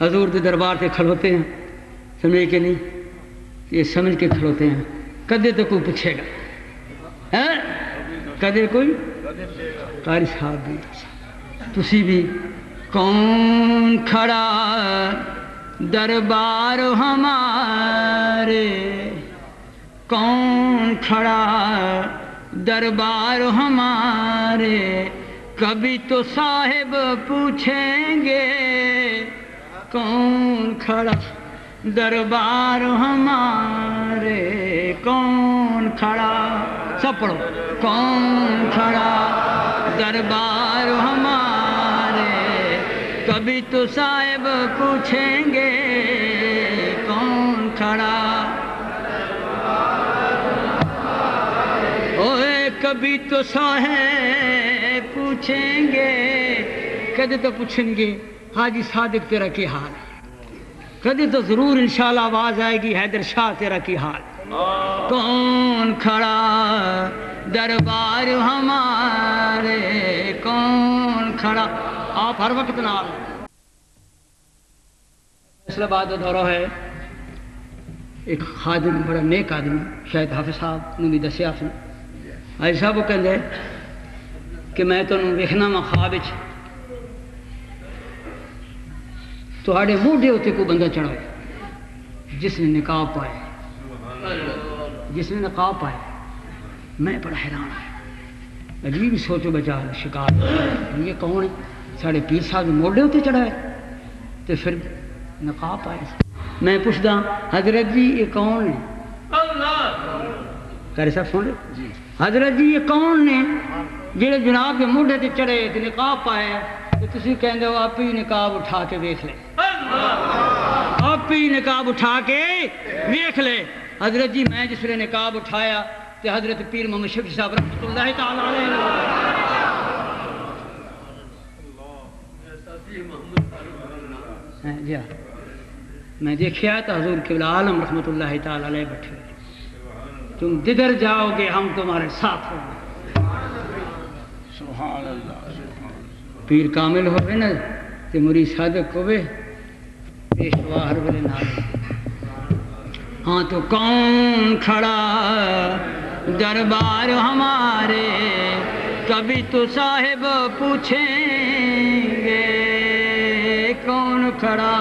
حضور دے دربار سے کھلوتے ہیں سمجھ کے نہیں یہ سمجھ کے کھلوتے ہیں کدے تو کوئی پوچھے گا کدے کوئی قاری صاحب بھی تسی بھی کون کھڑا دربار ہمارے کون کھڑا دربار ہمارے کبھی تو صاحب پوچھیں گے کون کھڑا دربار ہمارے کون کھڑا سب پڑھو کون کھڑا دربار ہمارے کبھی تو صاحب پوچھیں گے کون کھڑا اوے کبھی تو صاحب پوچھیں گے کدے تو پوچھیں گے حاجی صادق تیرا کی حال ہے کدے تو ضرور انشاءاللہ آواز آئے گی حیدر شاہ تیرا کی حال کون کھڑا دربار ہمارے کون کھڑا آپ ہر وقت نال فیصلہ آباد کا دورہ ہے ایک خادم بڑا نیک آدمی شاید حافظ صاحب نے بھی دسیا آپ نے حاجی صاحب وہ کہتے کہ میں تمہیں ویکھنا وا خواب تھوڑے موڈے ہوتے کو بندہ چڑھائے جس نے نقاب پائے، جس نے نقاب پائے. میں بڑا حیران ہے، عجیب سوچو بچا شکار. یہ کون ہے؟ ساڑھے پیر صاحب موڈے ہوتے چڑھائے تو پھر نقاب پائے. میں پوچھتا حضرت جی یہ کون ہے؟ قاری صاحب سن لے. حضرت جی یہ کون نے جڑے جناب کے موڈے تے چڑھے تے نقاب پائے تو تسی کہندے ہو آپ ہی نقاب اٹھا کے دیکھ لے، آپ ہی نقاب اٹھا کے دیکھ لے. حضرت جی میں جس نے نقاب اٹھایا تے حضرت پیر محمد شفیع صاحب رحمۃ اللہ تعالی علیہ جی میں دیکھا تو حضور قبلہ عالم رحمۃ اللہ تعالی علیہ بیٹھے. تم جدھر جاؤ گے ہم تمہارے ساتھ ہوں گے. سبحان اللہ. پیر کامل ہوئے نا تے مرید صادق ہوئے پیشوا ہر ویلے نال. ہاں تو کون کھڑا دربار ہمارے کبھی تو صاحب پوچھیں گے کون کھڑا.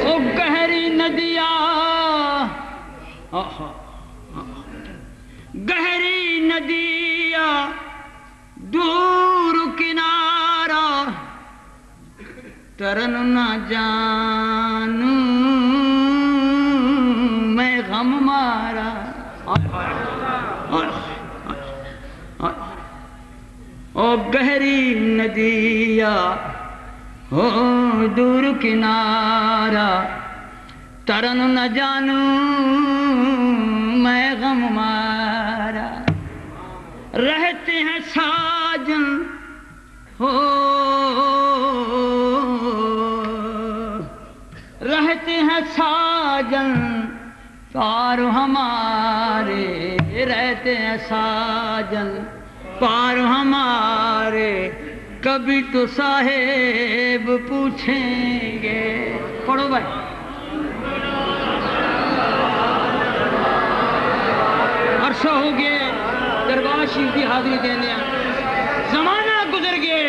او گہری ندیاں گہری ندیاں دور کنارہ ترن نہ جانوں میں غم مارا. او گہری ندیاں ہو دور کنارہ ترن نہ جانوں میں غم مارا. رہتے ہیں ساجن ہو رہتے ہیں ساجن پار ہمارے رہتے ہیں ساجن پار ہمارے کبھی تو صاحب پوچھیں گے. پڑھو بھائی. عرصہ ہو گئے دربار شریف کی حاضری دینے زمانہ گزر گئے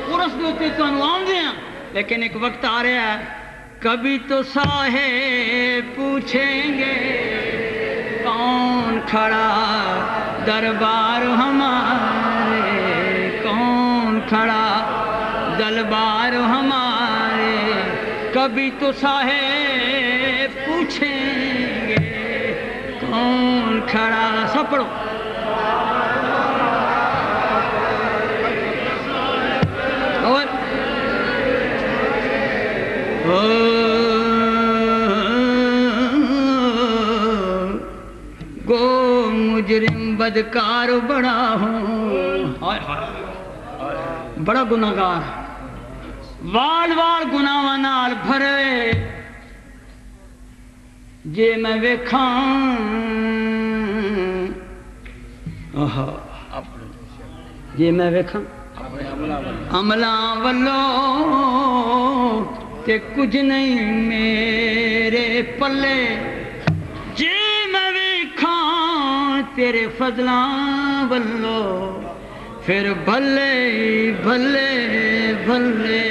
پورس دوتے تو انوام دیا لیکن ایک وقت آ رہا ہے کبھی تو صاحب پوچھیں گے کون کھڑا دربار ہمارے کون کھڑا دربار ہمارے کبھی تو صاحب پوچھیں گے کون کھڑا. سب پڑھو. اور گو مجرم بدکار بڑا ہوں بڑا گناہگار وال وال گناہاں نال بھرے جے میں ویکھاں جے میں ویکھاں عملاں ولو تے کچھ نہیں میرے پلے جے میں ویکھاں تیرے فضلاں ولو پھر بھلے بھلے بھلے.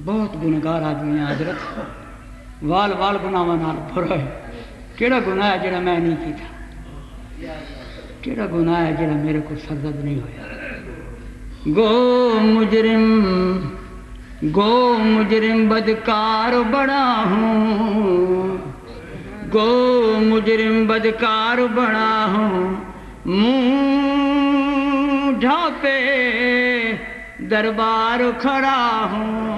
بہت گنہگار آدمی ہے حضرت وال وال گناہاں نال بھرا ہے. کیڑا گناہ ہے جڑا میں نہیں کیتا کیڑا گناہ ہے جڑا میرے کو سرزد نہیں ہویا. گو مجرم بدکار بڑا ہوں گو مجرم بدکار بڑا ہوں منہ ڈھانپے دربار کھڑا ہوں.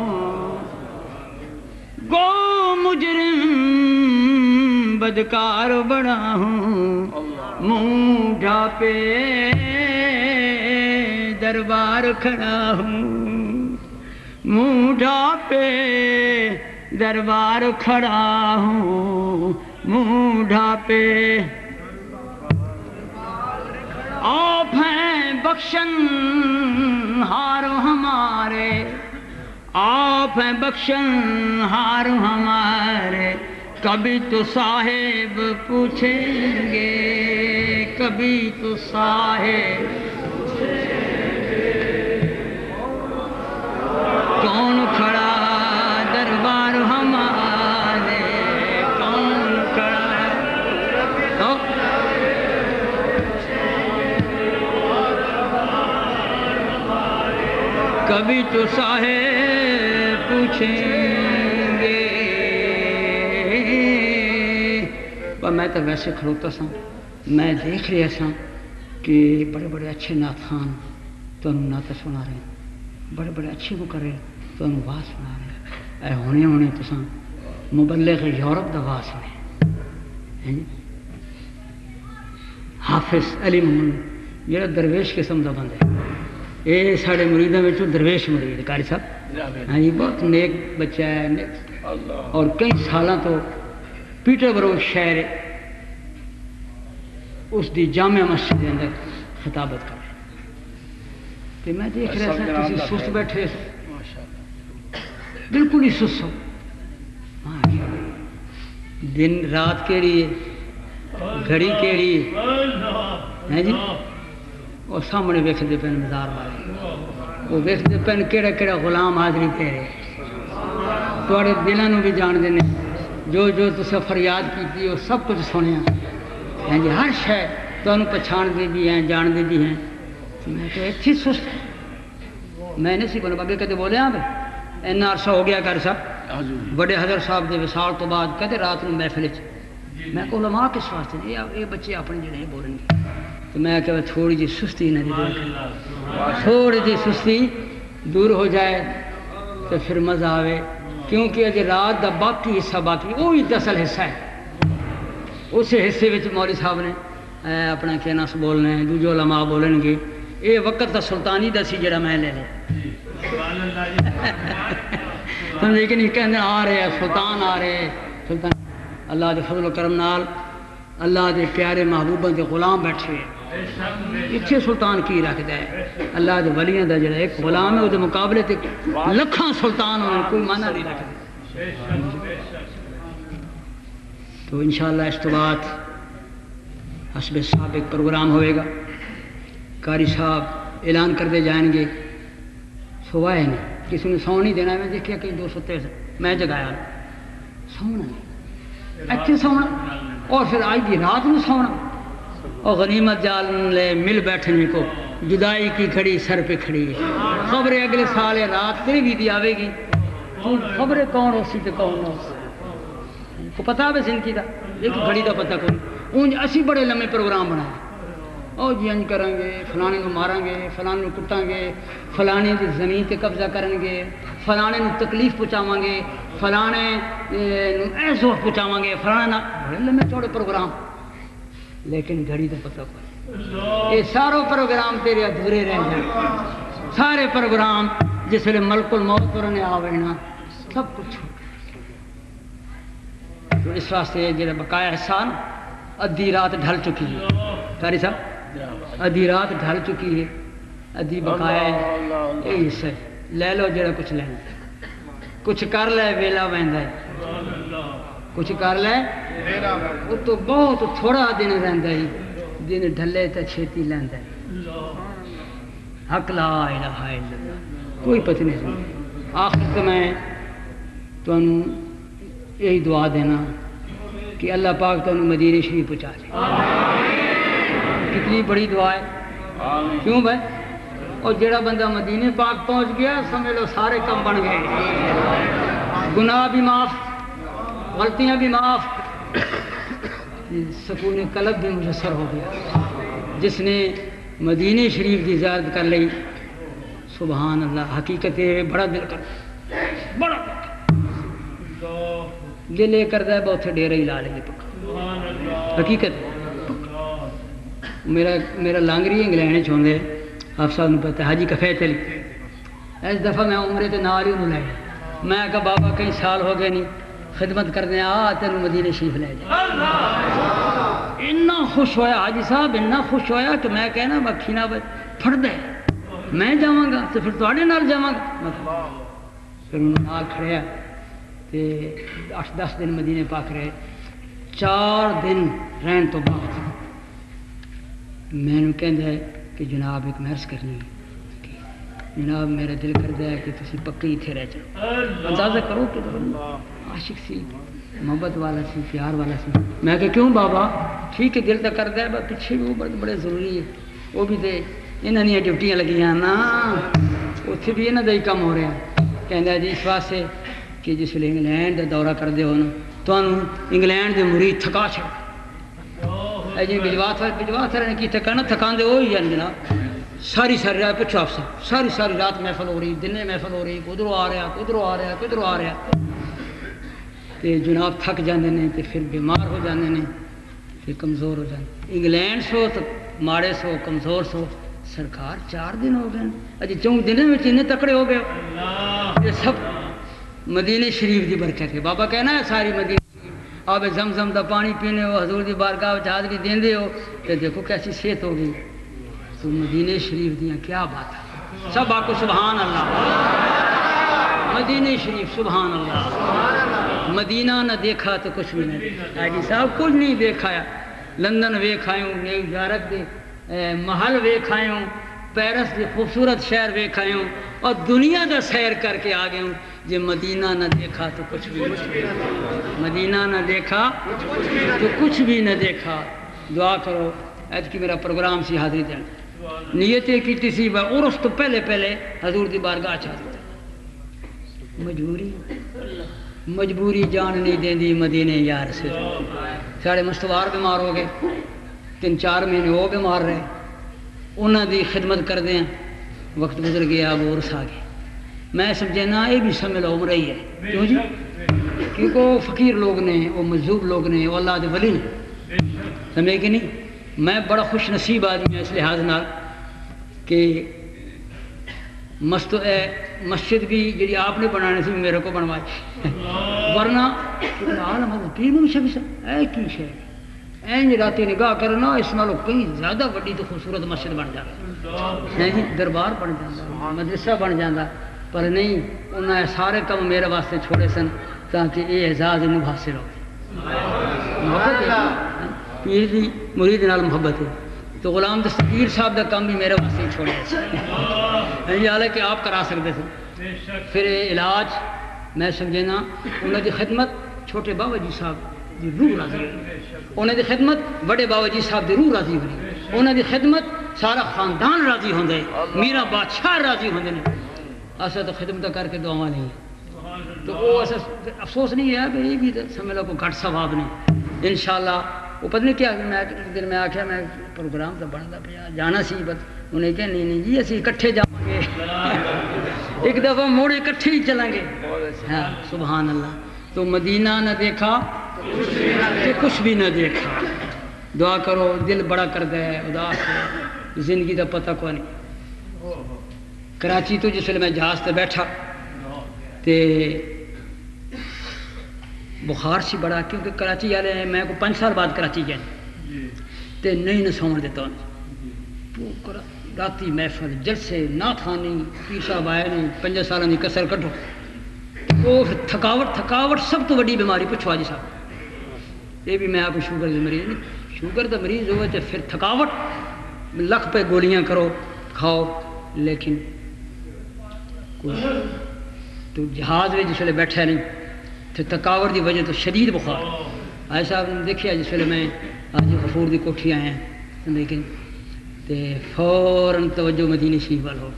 گو مجرم بدکار بڑا ہوں منہ ڈھانپے دربار کھڑا ہوں منہ ڈھانپے دربار کھڑا ہوں منہ ڈھانپے. آپ ہیں بخشن ہار ہمارے، آپ ہیں بخشن ہار ہمارے، کبھی تو صاحب پوچھیں گے، کبھی تو صاحب کون کھڑا دربار ہمارے، کون کھڑا کبھی تو صاحب پوچھیں گے۔ پر میں تو ویسے کھڑوتا سا، میں دیکھ رہا سا کہ بڑے بڑے اچھے نعت خان تو نعت سنا رہے ہیں، بڑے بڑے اچھے کو کر رہے ہیں تو واز سنا رہے ہیں۔ اے ہونے تو سا مبلغ یورپ دا واز سنے، حافظ علی محمد جڑا درویش قسم دا بندہ ہے، یہ سارے مریدوں میں درویش مرید قاری صاحب، ہاں جی بہت نیک بچہ ہے، اور کئی سالاں تو پیٹر برو شہر اس دی جامع مسجد کے اندر خطابت کر رہے، تو میں دیکھ رہا تھا کسی سست بیٹھے بالکل ہی سست ہو، دن رات کیڑی ہے، گھڑی کیڑی ہے جی، اور سامنے ویکھدے پین مزار والے، وہ ویکھدے پین کیڑا کیڑا غلام حاضری دے رہے، تھوڑے دلوں بھی جان دینے، جو جو تسا فریاد کی وہ سب کچھ سنیا، ہاں جی ہر شے تمہیں پچھان دے بھی ہیں، جان دے بھی ہیں۔ میں تو اتھی سست، میں نے سی کو اگے کدے بولے ہاں بھائی اینا عرصہ ہو گیا کر صاحب بڑے حضرت صاحب دے وصال تو بعد کدے رات نو محفل چ میں کو علماء کس واسطے نہیں، یہ بچے اپنے جڑے بولیں گے، تو میں کہ تھوڑی جی سستی نہ دور تھوڑی جی سستی دور ہو جائے تو پھر مزہ آوے، کیونکہ اج رات دا باقی حصہ باقی وہی دراصل حصہ ہے، اس حصے وچ مولوی صاحب نے اپنا کہنا سے بولنا ہے، دوجے علماء بولن گے، یہ وقت دا سلطانی دا سی جڑا میں لے لے لیکن یہ کہنے آ رہے ہیں سلطان آ رہے ہیں، سلطان اللہ دے فضل و کرم نال اللہ دے پیارے محبوباں دے غلام بیٹھے ہیں، اتنے سلطان کی رکھتا ہے، اللہ دے ولیاں دا جڑا ایک غلام ہے وہ دے مقابلے تے لکھاں سلطان ہونے کوئی معنی نہیں رکھتے۔ تو انشاءاللہ اس تو بعد حسب سابق پروگرام ہوئے گا، قاری صاحب اعلان کرتے جائیں گے، سوائے نہیں کسی نے سو نہیں دینا، میں دیکھا کہیں 200 میں جگایا سونا اچھے سونا، اور پھر آج دی رات میں سونا، اور غنیمت جال لے مل بیٹھنے کو، جدائی کی کھڑی سر پہ کھڑی ہے، خبریں اگلے سال رات تیری بھی دی آوے گی، تو خبریں کون ہو سی تو کون نہ ہو سی کو پتہ ہے زندگی دا ایک گھڑی دا پتہ کوئی، اونج اسی بڑے لمبے پروگرام بنائے، او جی انج کریں گے، فلانے کو ماریں گے، فلانے کو کٹاں گے، فلانے کی زمین تے قبضہ کریں گے، فلانے کو تکلیف پہنچاواں گے، فلانے ایسو پہنچاواں گے، فلانا بڑے لمبے چوڑے پروگرام، لیکن گھڑی دا پتہ کوئی، یہ سارے پروگرام تیرے ادھورے رہ جائیں، سارے پروگرام جس ویلے ملک الموت پر نے آوینا سب کچھ چھوڑ، تو اس واسطے جڑا بقایا حصہ ادھی رات ڈھل چکی ہے، قاری صاحب ادھی رات ڈھل چکی ہے، ادھی بقایا ہے، یہ حصہ ہے، لے لو جڑا کچھ لینا، کچھ کر لے ویلا ویندا ہے، کچھ کر لے وہ تو بہت تھوڑا دن رہندا ہے، دن ڈھلے تے چھیتی لیندا ہے، حق لا الہ الا اللہ کوئی پتہ نہیں۔ آخر تو میں تمہیں یہی دعا دینا کہ اللہ پاک تمہیں مدینہ شریف پہنچا دے، کتنی بڑی دعا ہے، کیوں بھائی، اور جڑا بندہ مدینہ پاک پہنچ گیا سمجھ لو سارے کام بن گئے، گناہ بھی معاف، غلطیاں بھی معاف، سکون قلب بھی میسر ہو گیا، جس نے مدینہ شریف کی زیارت کر لی، سبحان اللہ، حقیقت ہے بڑا دل کر، بڑا دل یہ کرتا ہے بہت ڈیرے ہی لا لیں گے پکا، حقیقت میرا لانگری انگلینڈ چھوندے آپ صاحب نے پتہ حاجی کفے چلی، اس دفعہ میں عمرے تے نال ہی انہوں لے جائے، میں کہا بابا کئی سال ہو گئے نہیں خدمت کرنے تینوں مدینہ شریف لے جائے، اتنا خوش ہویا حاجی صاحب، اتنا خوش ہویا کہ میں کہنا بکھی نہ فرد ہے میں جاواں گا تو پھر تواڈے نال جاواں گا پھر انہوں نال کھڑیا تے 8-10 دن مدینے پاک رہے 4 دن رہن تو بعد میں نے کہندا ہے کہ جناب ایک محرز کرنی ہے جناب میرا دل کرتا ہے کہ تسی پکی اتنے رہ جاؤ اندازہ کرو کہ عاشق سی محبت والا سی پیار والا سی میں کہ کیوں بابا ٹھیک ہے دل تو کرتا ہے پر پیچھے بھی وہ بڑے ضروری ہے وہ بھی تے انہاں دیاں ڈیوٹیاں لگیاں نا اتنے بھی انہاں دا ہی کم ہو رہا کہندا جی اس واسطے کہ جس ویلے انگلینڈ دا دورہ کردے ہو نا تانوں انگلینڈ دے مرید تھکا چھڑ اے جی بجوات نے کی تھکانا تھکان دے وہی ہیں جناب ساری رات پچھو افسر ساری رات محفل ہو رہی دن محفل ہو رہی کدھروں آ رہا تے جناب تھک جاندے نے تے پھر بیمار ہو جاندے نے پھر کمزور ہو جاندے انگلینڈ سو تو ماڑے سو کمزور سو سرکار 4 دن ہو گئے اجی 4 دنوں میں اتنے تکڑے ہو گئے یہ سب مدینے شریف دی برکت ہے بابا کہنا ہے ساری مدینے آپ زمزم دا پانی پینے ہو حضور دی بارگاہ حاضری دیندے ہو تے دیکھو کیسی صحت ہو گئی تو مدینے شریف دیاں کیا بات ہے سب آکو سبحان اللہ مدینے شریف سبحان اللہ مدینہ نہ دیکھا تو کچھ بھی نہیں حاجی صاحب کچھ نہیں دیکھا لندن ویکھایوں نیو یارک دے محل ویکھایوں پیرس دے خوبصورت شہر ویکھایوں اور دنیا دا سیر کر کے آ گئے ہوں جے مدینہ نہ دیکھا تو کچھ بھی نہیں مدینہ نہ دیکھا تو کچھ بھی نہ دیکھا دعا کرو ایت کی میرا پروگرام سی حاضری دین نیتیں کی سی عرس تو پہلے حضور دی بارگاہ چاہتے مجبوری جان نہیں دیندی مدینے یار سے ساڑھے مستوار بیمار ہو گئے 3-4 مہینے وہ بیمار رہے انہاں دی خدمت کر دیں وقت گزر گیا اب عرس آ گئے میں سمجھے نا یہ بھی سمجھ عمر ہی ہے کیوں جی کیونکہ وہ فقیر لوگ نے وہ مجذوب لوگ نے وہ اللہ دے ولی نے سمجھے کہ نہیں میں بڑا خوش نصیب آدمی ہوں اس لحاظ نال کہ مسجد بھی جی آپ نے بنانے سے میرے کو بنوائی ورنہ پیر منشا بھی اے کی شے این راتی نگاہ کرنا اس نالوں کئی زیادہ وڈی تو خوبصورت مسجد بن جاتا جی دربار بن جاتا مدرسہ بن جاتا پر نہیں انہوں نے سارے کم میرے واسطے چھوڑے سن تاکہ یہ اعزاز انہوں حاصل ہو محبت ہے پیر دی مرید نال محبت ہے تو غلام دستگیر صاحب دا کام بھی میرے واسطے چھوڑے یہ حالانکہ آپ کرا سکتے تھے پھر علاج میں سمجھے نا انہوں دی خدمت چھوٹے بابا جی صاحب دی روح راضی ہوئی انہوں دی خدمت بڑے بابا جی صاحب دی روح راضی ہوئی انہوں دی خدمت سارا خاندان راضی ہوندے میرا بادشاہ راضی ہوندے نے ایسا تو خدمت کر کے دعاواں نہیں تو وہ ایسا افسوس نہیں ہے کہ یہ بھی سمجھ لو کو گھٹ ثواب نہیں انشاءاللہ وہ پتہ نہیں کیا دن میں آخیا میں پروگرام تو بنتا پیا جانا سی بس انہیں کہ نہیں جی اسی اکٹھے جاؤں گے ایک دفعہ موڑ اکٹھے ہی چلیں گے ہاں سبحان اللہ تو مدینہ نہ دیکھا تو کچھ بھی نہ دیکھا دعا کرو دل بڑا کرتا ہے اداس ہے زندگی کا پتہ کوئی نہیں کراچی تو جس ویلے میں جہاز تے بیٹھا تے بخار سی بڑا کیونکہ کراچی والے میں کو 5 سال بعد کراچی گئے تے نہیں سون دیتا راتی محفل جلسے نات خوانی پیر صاحب آئے نہیں 5 سالوں کی کسر کٹو وہ تھکاوٹ سب تو وڈی بیماری پوچھو آجی صاحب یہ بھی میں آپ کو شوگر کے مریض نہیں شوگر کا مریض ہوئے تو پھر تھکاوٹ لکھ پہ گولیاں کرو کھاؤ لیکن تو جہاز میں جس ویلے بیٹھا نہیں تو تھکاوٹ کی وجہ تو شدید بخار آئے صاحب نے دیکھا جس ویلے میں آج غفور دی کوٹھی آئے ہیں لیکن تے فوراً توجہ مدینے شریف وال ہو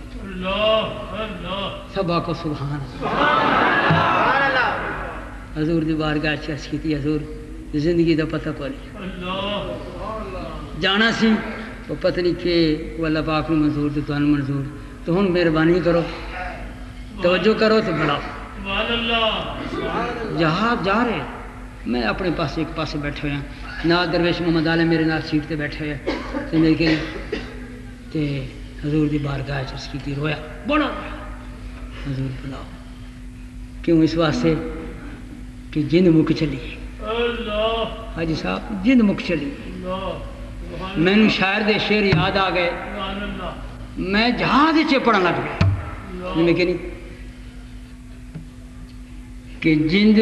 سب آکو سبحان اللہ حضور دی بارگاہ عرض کی حضور زندگی دا پتہ کوئی جانا سی تو پتہ نہیں کہ وہ اللہ پاک نے منظور تو تمہیں منظور تو ہن مہربانی کرو توجہ کرو تو بلاؤ جہاز جا رہے میں اپنے پاس ایک پاسے بیٹھے ہوئے ہیں نال درویش محمد عالم میرے نال سیٹ تے بیٹھے ہوئے لیکن تے حضور دی بارگاہ عرض کی رویا بڑا حضور بلاؤ کیوں اس واسطے کہ جن مک چلی حاجی صاحب جن مک چلی میں نے شاعر دے شعر یاد آ گئے میں جہاز چ پڑھن لگ پیا میں کہ نہیں کہ جند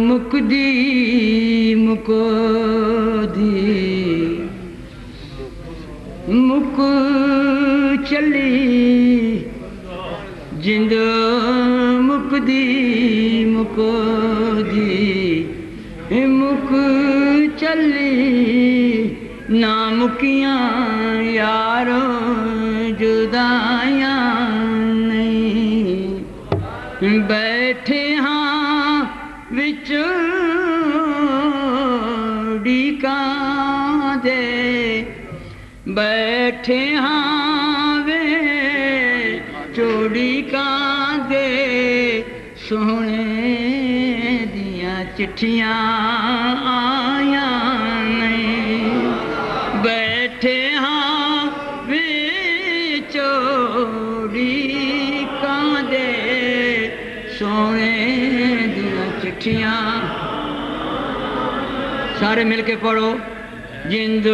مکدی مکدی مک چلی جند مکدی مکدی مک چلی نہ مکیاں یارو جدائیاں نہیں بیٹھے ہاں وچوڑی کاں دے بیٹھے ہاں وے چوڑی کاں دے سونے دیاں چٹھیاں آیاں نہیں بیٹھے ہاں وے چوڑی کاں دے سونے دیاں چٹھیاں سارے مل کے پڑھو جند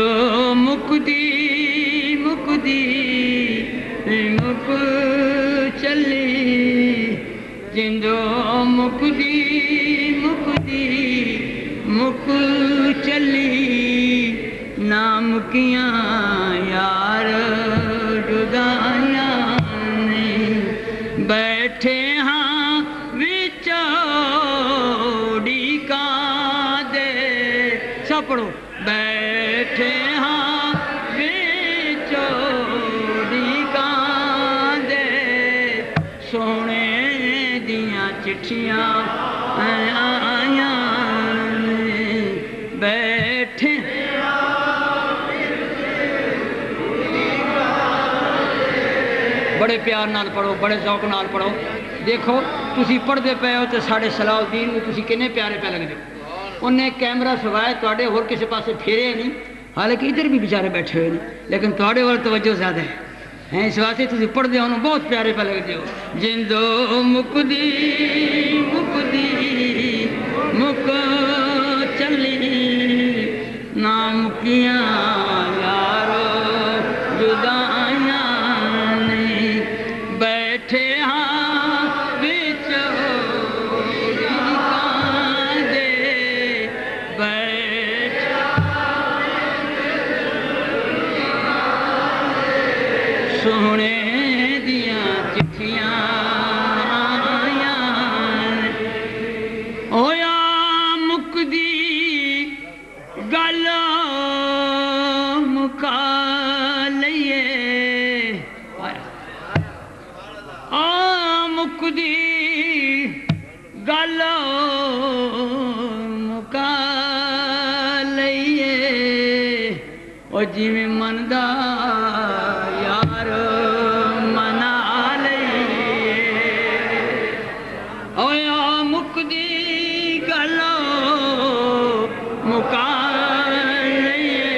مکدی مکدی مک چلی جند مکدی مکدی مک چلی نام کیاں یار جدائیاں نہیں بیٹھے ہاں وچوڑی کاں دے سب پڑھو بیٹھے ہاں وچوڑی کاں دے سونے دیاں چٹھیاں آیاں بیٹھے بڑے پیار نال پڑھو بڑے ذوق نال پڑھو دیکھو تسی پڑھتے پے ہو تو ساڑھے صلاح الدین کو تسی کنے پیارے پہ لگتے انہیں کیمرہ سوائے توڑے اور کسی پاسے پھیرے نہیں حالانکہ ادھر بھی بیچارے بیٹھے ہوئے نہیں لیکن توڑے وال توجہ زیادہ ہے اس واسطے تسی پڑھ دے انہوں بہت پیارے پہ لگتے ہو جندو مکدی مکدی مک چلی نام کیاں یارو جدائیاں نہیں بیٹھے ہاں وچوڑی کاں دے بیٹھ سونے دیاں چٹھیاں آیاں ہویا مکدی گل مکا لئیے مکدی گل مکا لئیے او جی میں مندہ یار منا لئیے او یا مکدی گل مکا لئیے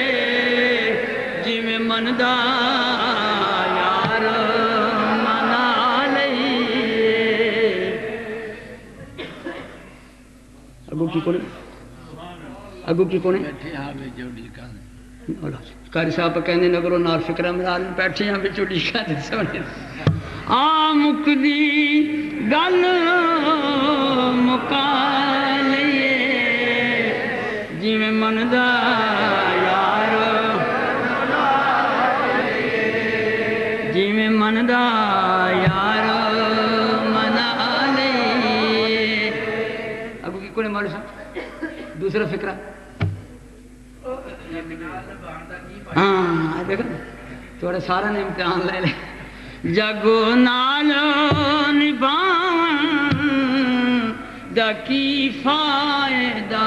جی میں مندہ یار منا لئیے اگو کی کونے اگو کی کونے قاری صاحب کہنے نگرو نال فکرہ مرال بیٹھے ہیں بھی چوڑی کا دے سونے مکدی گل مکا لئیے جی میں مندہ یار جی میں مندہ یار منا لئیے اگو کی کونے مولو صاحب دوسرا فکرہ ہاں دیکھو تھوڑے سارا نے امتحان لے لے جگو نالو نبھاون دا کی فائدہ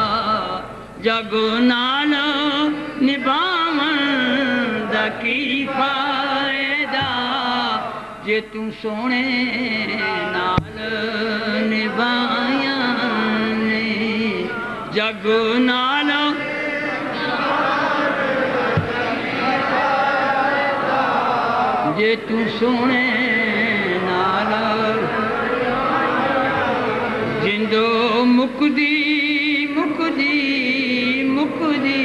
جگو نالو نبھاون دا کی فائدہ جے تم سونے نال نبھائیاں نے جگو نالو جے تو سونے نال جندو مکدی مکدی مکدی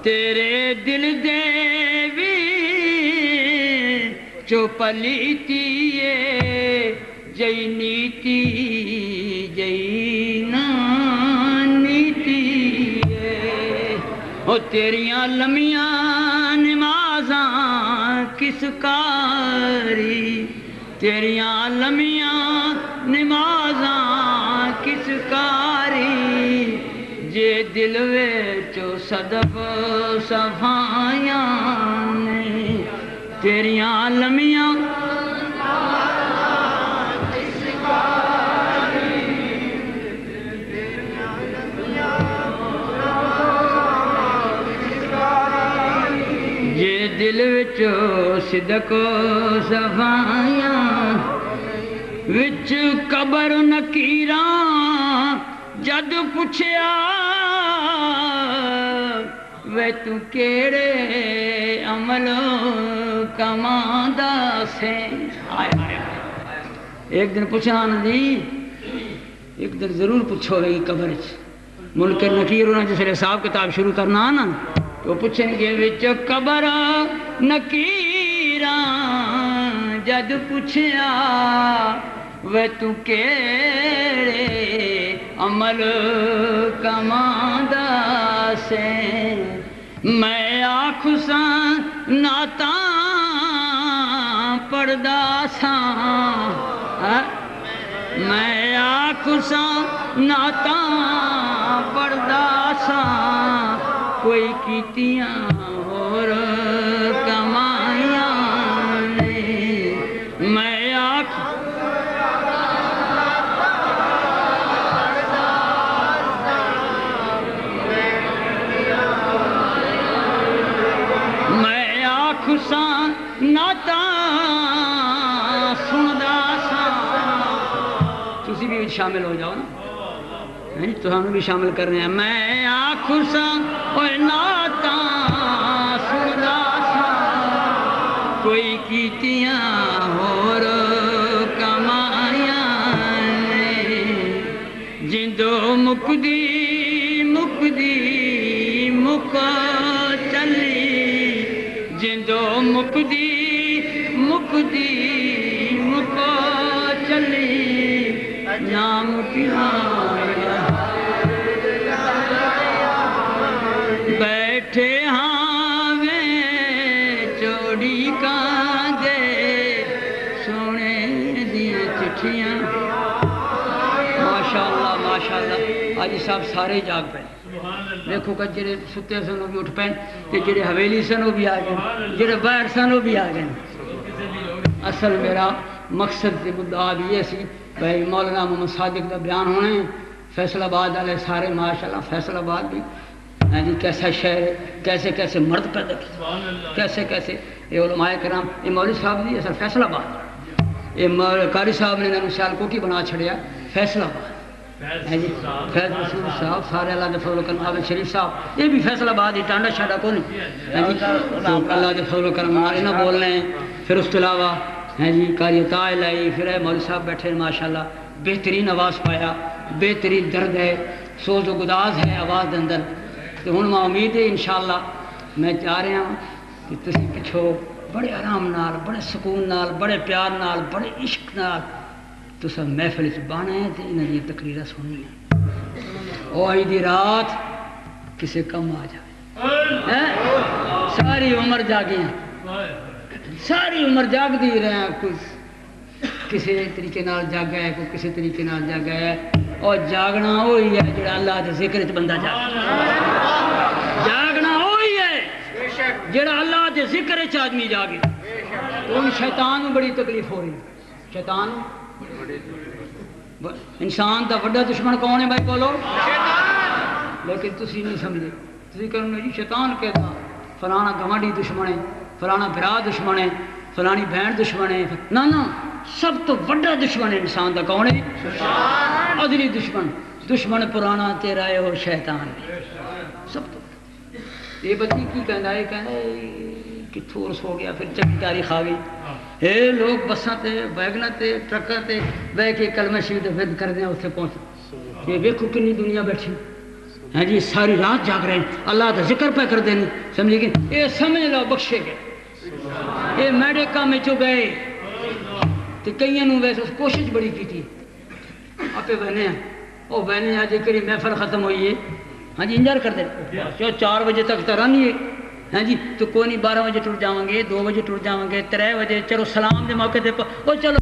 تیرے دل دے وی چو پلیتی جئی نیتی جئی نیتی او تیریاں لمیاں نمازاں کس کاری تیریاں لمیاں نمازاں کس کاری جے دل وچو صدف صفائیاں نے تیریاں لمیاں جے دل وچو صدق صفائیاں وچ قبر نکیراں جد پوچھیا وے تو کیڑے عمل کماندا سے ایک دن پوچھنا نا جی ایک دن ضرور پوچھو گی قبر منکر نکیر ہونا جس لئے حساب کتاب شروع کرنا نا تو پوچھیں گے وچ قبر نکیراں جد پوچھیا وے تو کیڑے عمل کماندا سے میں آکھوں ساں نعتاں پڑھدا ساں میں آکھوں ساں نعتاں پڑھدا ساں کوئی کیتیاں اور کمائیاں نے میں آکھساں نعتاں سندا ساں تسی بھی شامل ہو جاؤ نا تہانوں بھی شامل کرنے ہیں میں آکھساں اوے نعتاں سندا ساں کوئی کیتیاں اور کمائیاں نے جندو مکدی مکدی مک چلی جندو مکدی مکدی مک چلی نام بیٹھے ہاں وے چوڑی کان دے سونے دیاں چٹھیاں ماشاءاللہ ماشاءاللہ آج صاحب سارے جاگ پہ دیکھو کہ جڑے ستے سن وہ بھی اٹھ پین تے جڑے حویلی سن وہ بھی آ گئے جڑے باہر سن وہ بھی آ گئے اصل میرا مقصد تے مدعا بھی یہ سی بھائی مولانا محمد صادق کا بیان ہونے فیصل آباد والے سارے ماشاءاللہ فیصل آباد بھی جی کیسا شہر ہے کیسے کیسے مرد پیدا کیے کیسے کیسے یہ علماء کرام یہ مولوی صاحب دی اصل فیصل آباد یہ قاری صاحب نے انہوں سیال کوٹی بنا چھڑیا فیصل آباد فیض رسول صاحب سارے اللہ دے فضل و کرم عابد شریف صاحب یہ بھی فیصل آباد ہی ٹانڈا شاڈا کو نہیں اللہ دے فضل و کرم نہ بولنے ہیں پھر اس کے علاوہ ہیں جی قاری عطا الہی پھر ہے مولوی صاحب بیٹھے ماشاءاللہ بہترین آواز پایا بہترین درد ہے سوز و گداز ہے آواز دے اندر تو ہن میں امید ہے انشاءاللہ میں چاہ رہا ہوں کہ تسی پچھو بڑے آرام نال بڑے سکون نال بڑے پیار نال بڑے عشق نال تو سب محفل بانا ہے تو انہوں نے تقریرہ سننی ہے او آئی دی رات کسے کم آ جائے ساری عمر جاگی ہیں ساری عمر جاگ دی رہے ہیں کچھ کسی طریقے نال جاگا ہے کوئی کسی طریقے نال جاگا ہے اور جاگنا ہوئی ہے جڑا اللہ دے ذکر وچ بندہ جاگنا ہوئی ہے جڑا اللہ دے ذکر وچ آدمی جاگے تو ان شیطان کو بڑی تکلیف ہو رہی ہے شیطان انسان دا بڑا دشمن کون ہے بھائی بولو لیکن تسی نہیں سمجھے تسی کہنا جی شیطان کہتا فلانا گوانڈی دشمن ہے فلانا بھرا دشمن ہے فلانی بہن دشمن ہے نا سب تو بڑا دشمن انسان دا کون ہے ادلی دشمن پرانا تیرا ہے اور شیطان سب تو یہ بچی کی کہنا ہے کتھوں رس ہو گیا پھر چکی تاریخ آ گئی اے لوگ بساں تے ویگناں تے ٹرکاں تے بہ کے کلمہ شریف دے ورد کر دیں اتنے پہنچ یہ ویکھو کنی دنیا بیٹھی ہیں جی ساری رات جاگ رہے ہیں اللہ کا ذکر پہ کر دیں سمجھے کہ یہ سمجھ لو بخشے گئے یہ میڈے کام چو گئے تو کئیوں نے ویسے کوشش بڑی کی تھی آپ بہنے ہیں وہ بہنے ہیں جی کری محفل ختم ہوئی ہے ہاں جی انجار کر دیں جو 4 بجے تک ترانی ہے ہاں جی تو کوئی نہیں 12 بجے ٹوٹ جاؤں گے 2 بجے ٹوٹ جاؤں گے 3 بجے چلو سلام دے موقع دے وہ چلو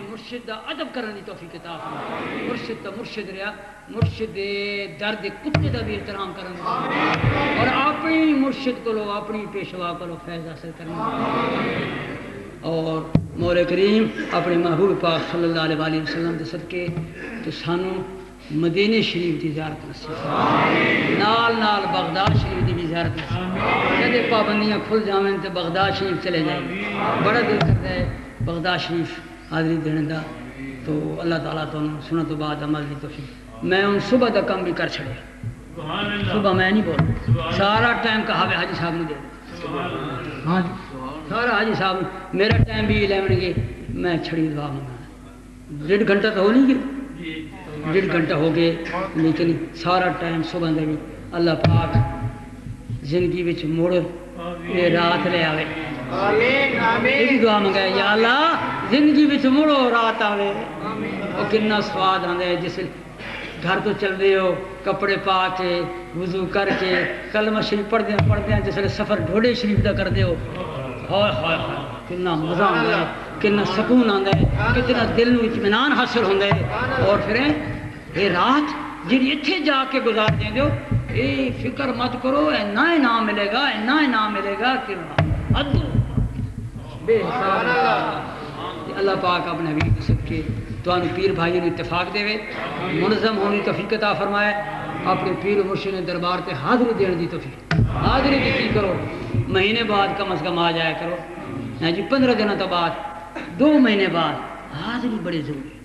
مرشد دا ادب کرنے کی توفیق عطا فرمائے مرشد دا مرشد رہا مرشد درد کتے دا بھی احترام کرنا اور اپنی مرشد کو لو اپنی پیشوا کو لو فیض حاصل کرنا اور مولا کریم اپنے محبوب پاک صلی اللہ علیہ وسلم دے صدقے تو سانو مدینے شریف دی زیارت نصیب نال نال بغداد شریف دی بھی زیارت نصیب جدے پابندیاں کھل جاویں تے بغداد شریف چلے جائیں بڑا دل کرتا ہے بغداد شریف حاضری دینے دا تو اللہ تعالیٰ تو سنت تو بعد عمل دی توفیق میں ان صبح دا کم بھی کر چھڑے صبح میں نہیں بول سارا ٹائم کہا ہے حاجی صاحب نے دے ہاں سارا حاجی صاحب میرا ٹائم بھی 11 گئے میں چھڑی دعا منگا 1.5 گھنٹہ تو ہو نہیں گیا 1.5 گھنٹہ ہو گئے لیکن سارا ٹائم صبح دے بھی اللہ پاک زندگی وچ موڑ یہ رات لے آوے یہ دعا منگا یا اللہ زندگی بچ مڑو رات آوے وہ کنا سواد آندا ہے جس گھر تو چل رہے ہو کپڑے پا کے وضو کر کے کلمہ شریف پڑھ دیا جس سفر ڈھوڑے شریف دا کر دیو ہائے ہائے ہائے کنا مزہ آندا ہے کنا سکون آندا ہے کتنا دل نو اطمینان حاصل ہوندا ہے اور پھر یہ رات جی اتنے جا کے گزار دیں دیو اے فکر مت کرو اینا انعام ملے گا اینا انعام ملے گا کہ ادو بے حساب اللہ پاک اپنے حبیب کے صدقے تو ان پیر بھائیوں نے اتفاق دے منظم ہونے توفیق عطا فرمائے اپنے پیر و مرشد نے دربار تے حاضری دینے دی توفیق حاضری دیتی کرو مہینے بعد کم از کم آ جایا کرو جی 15 دنوں تو بعد 2 مہینے بعد حاضری بڑی ضروری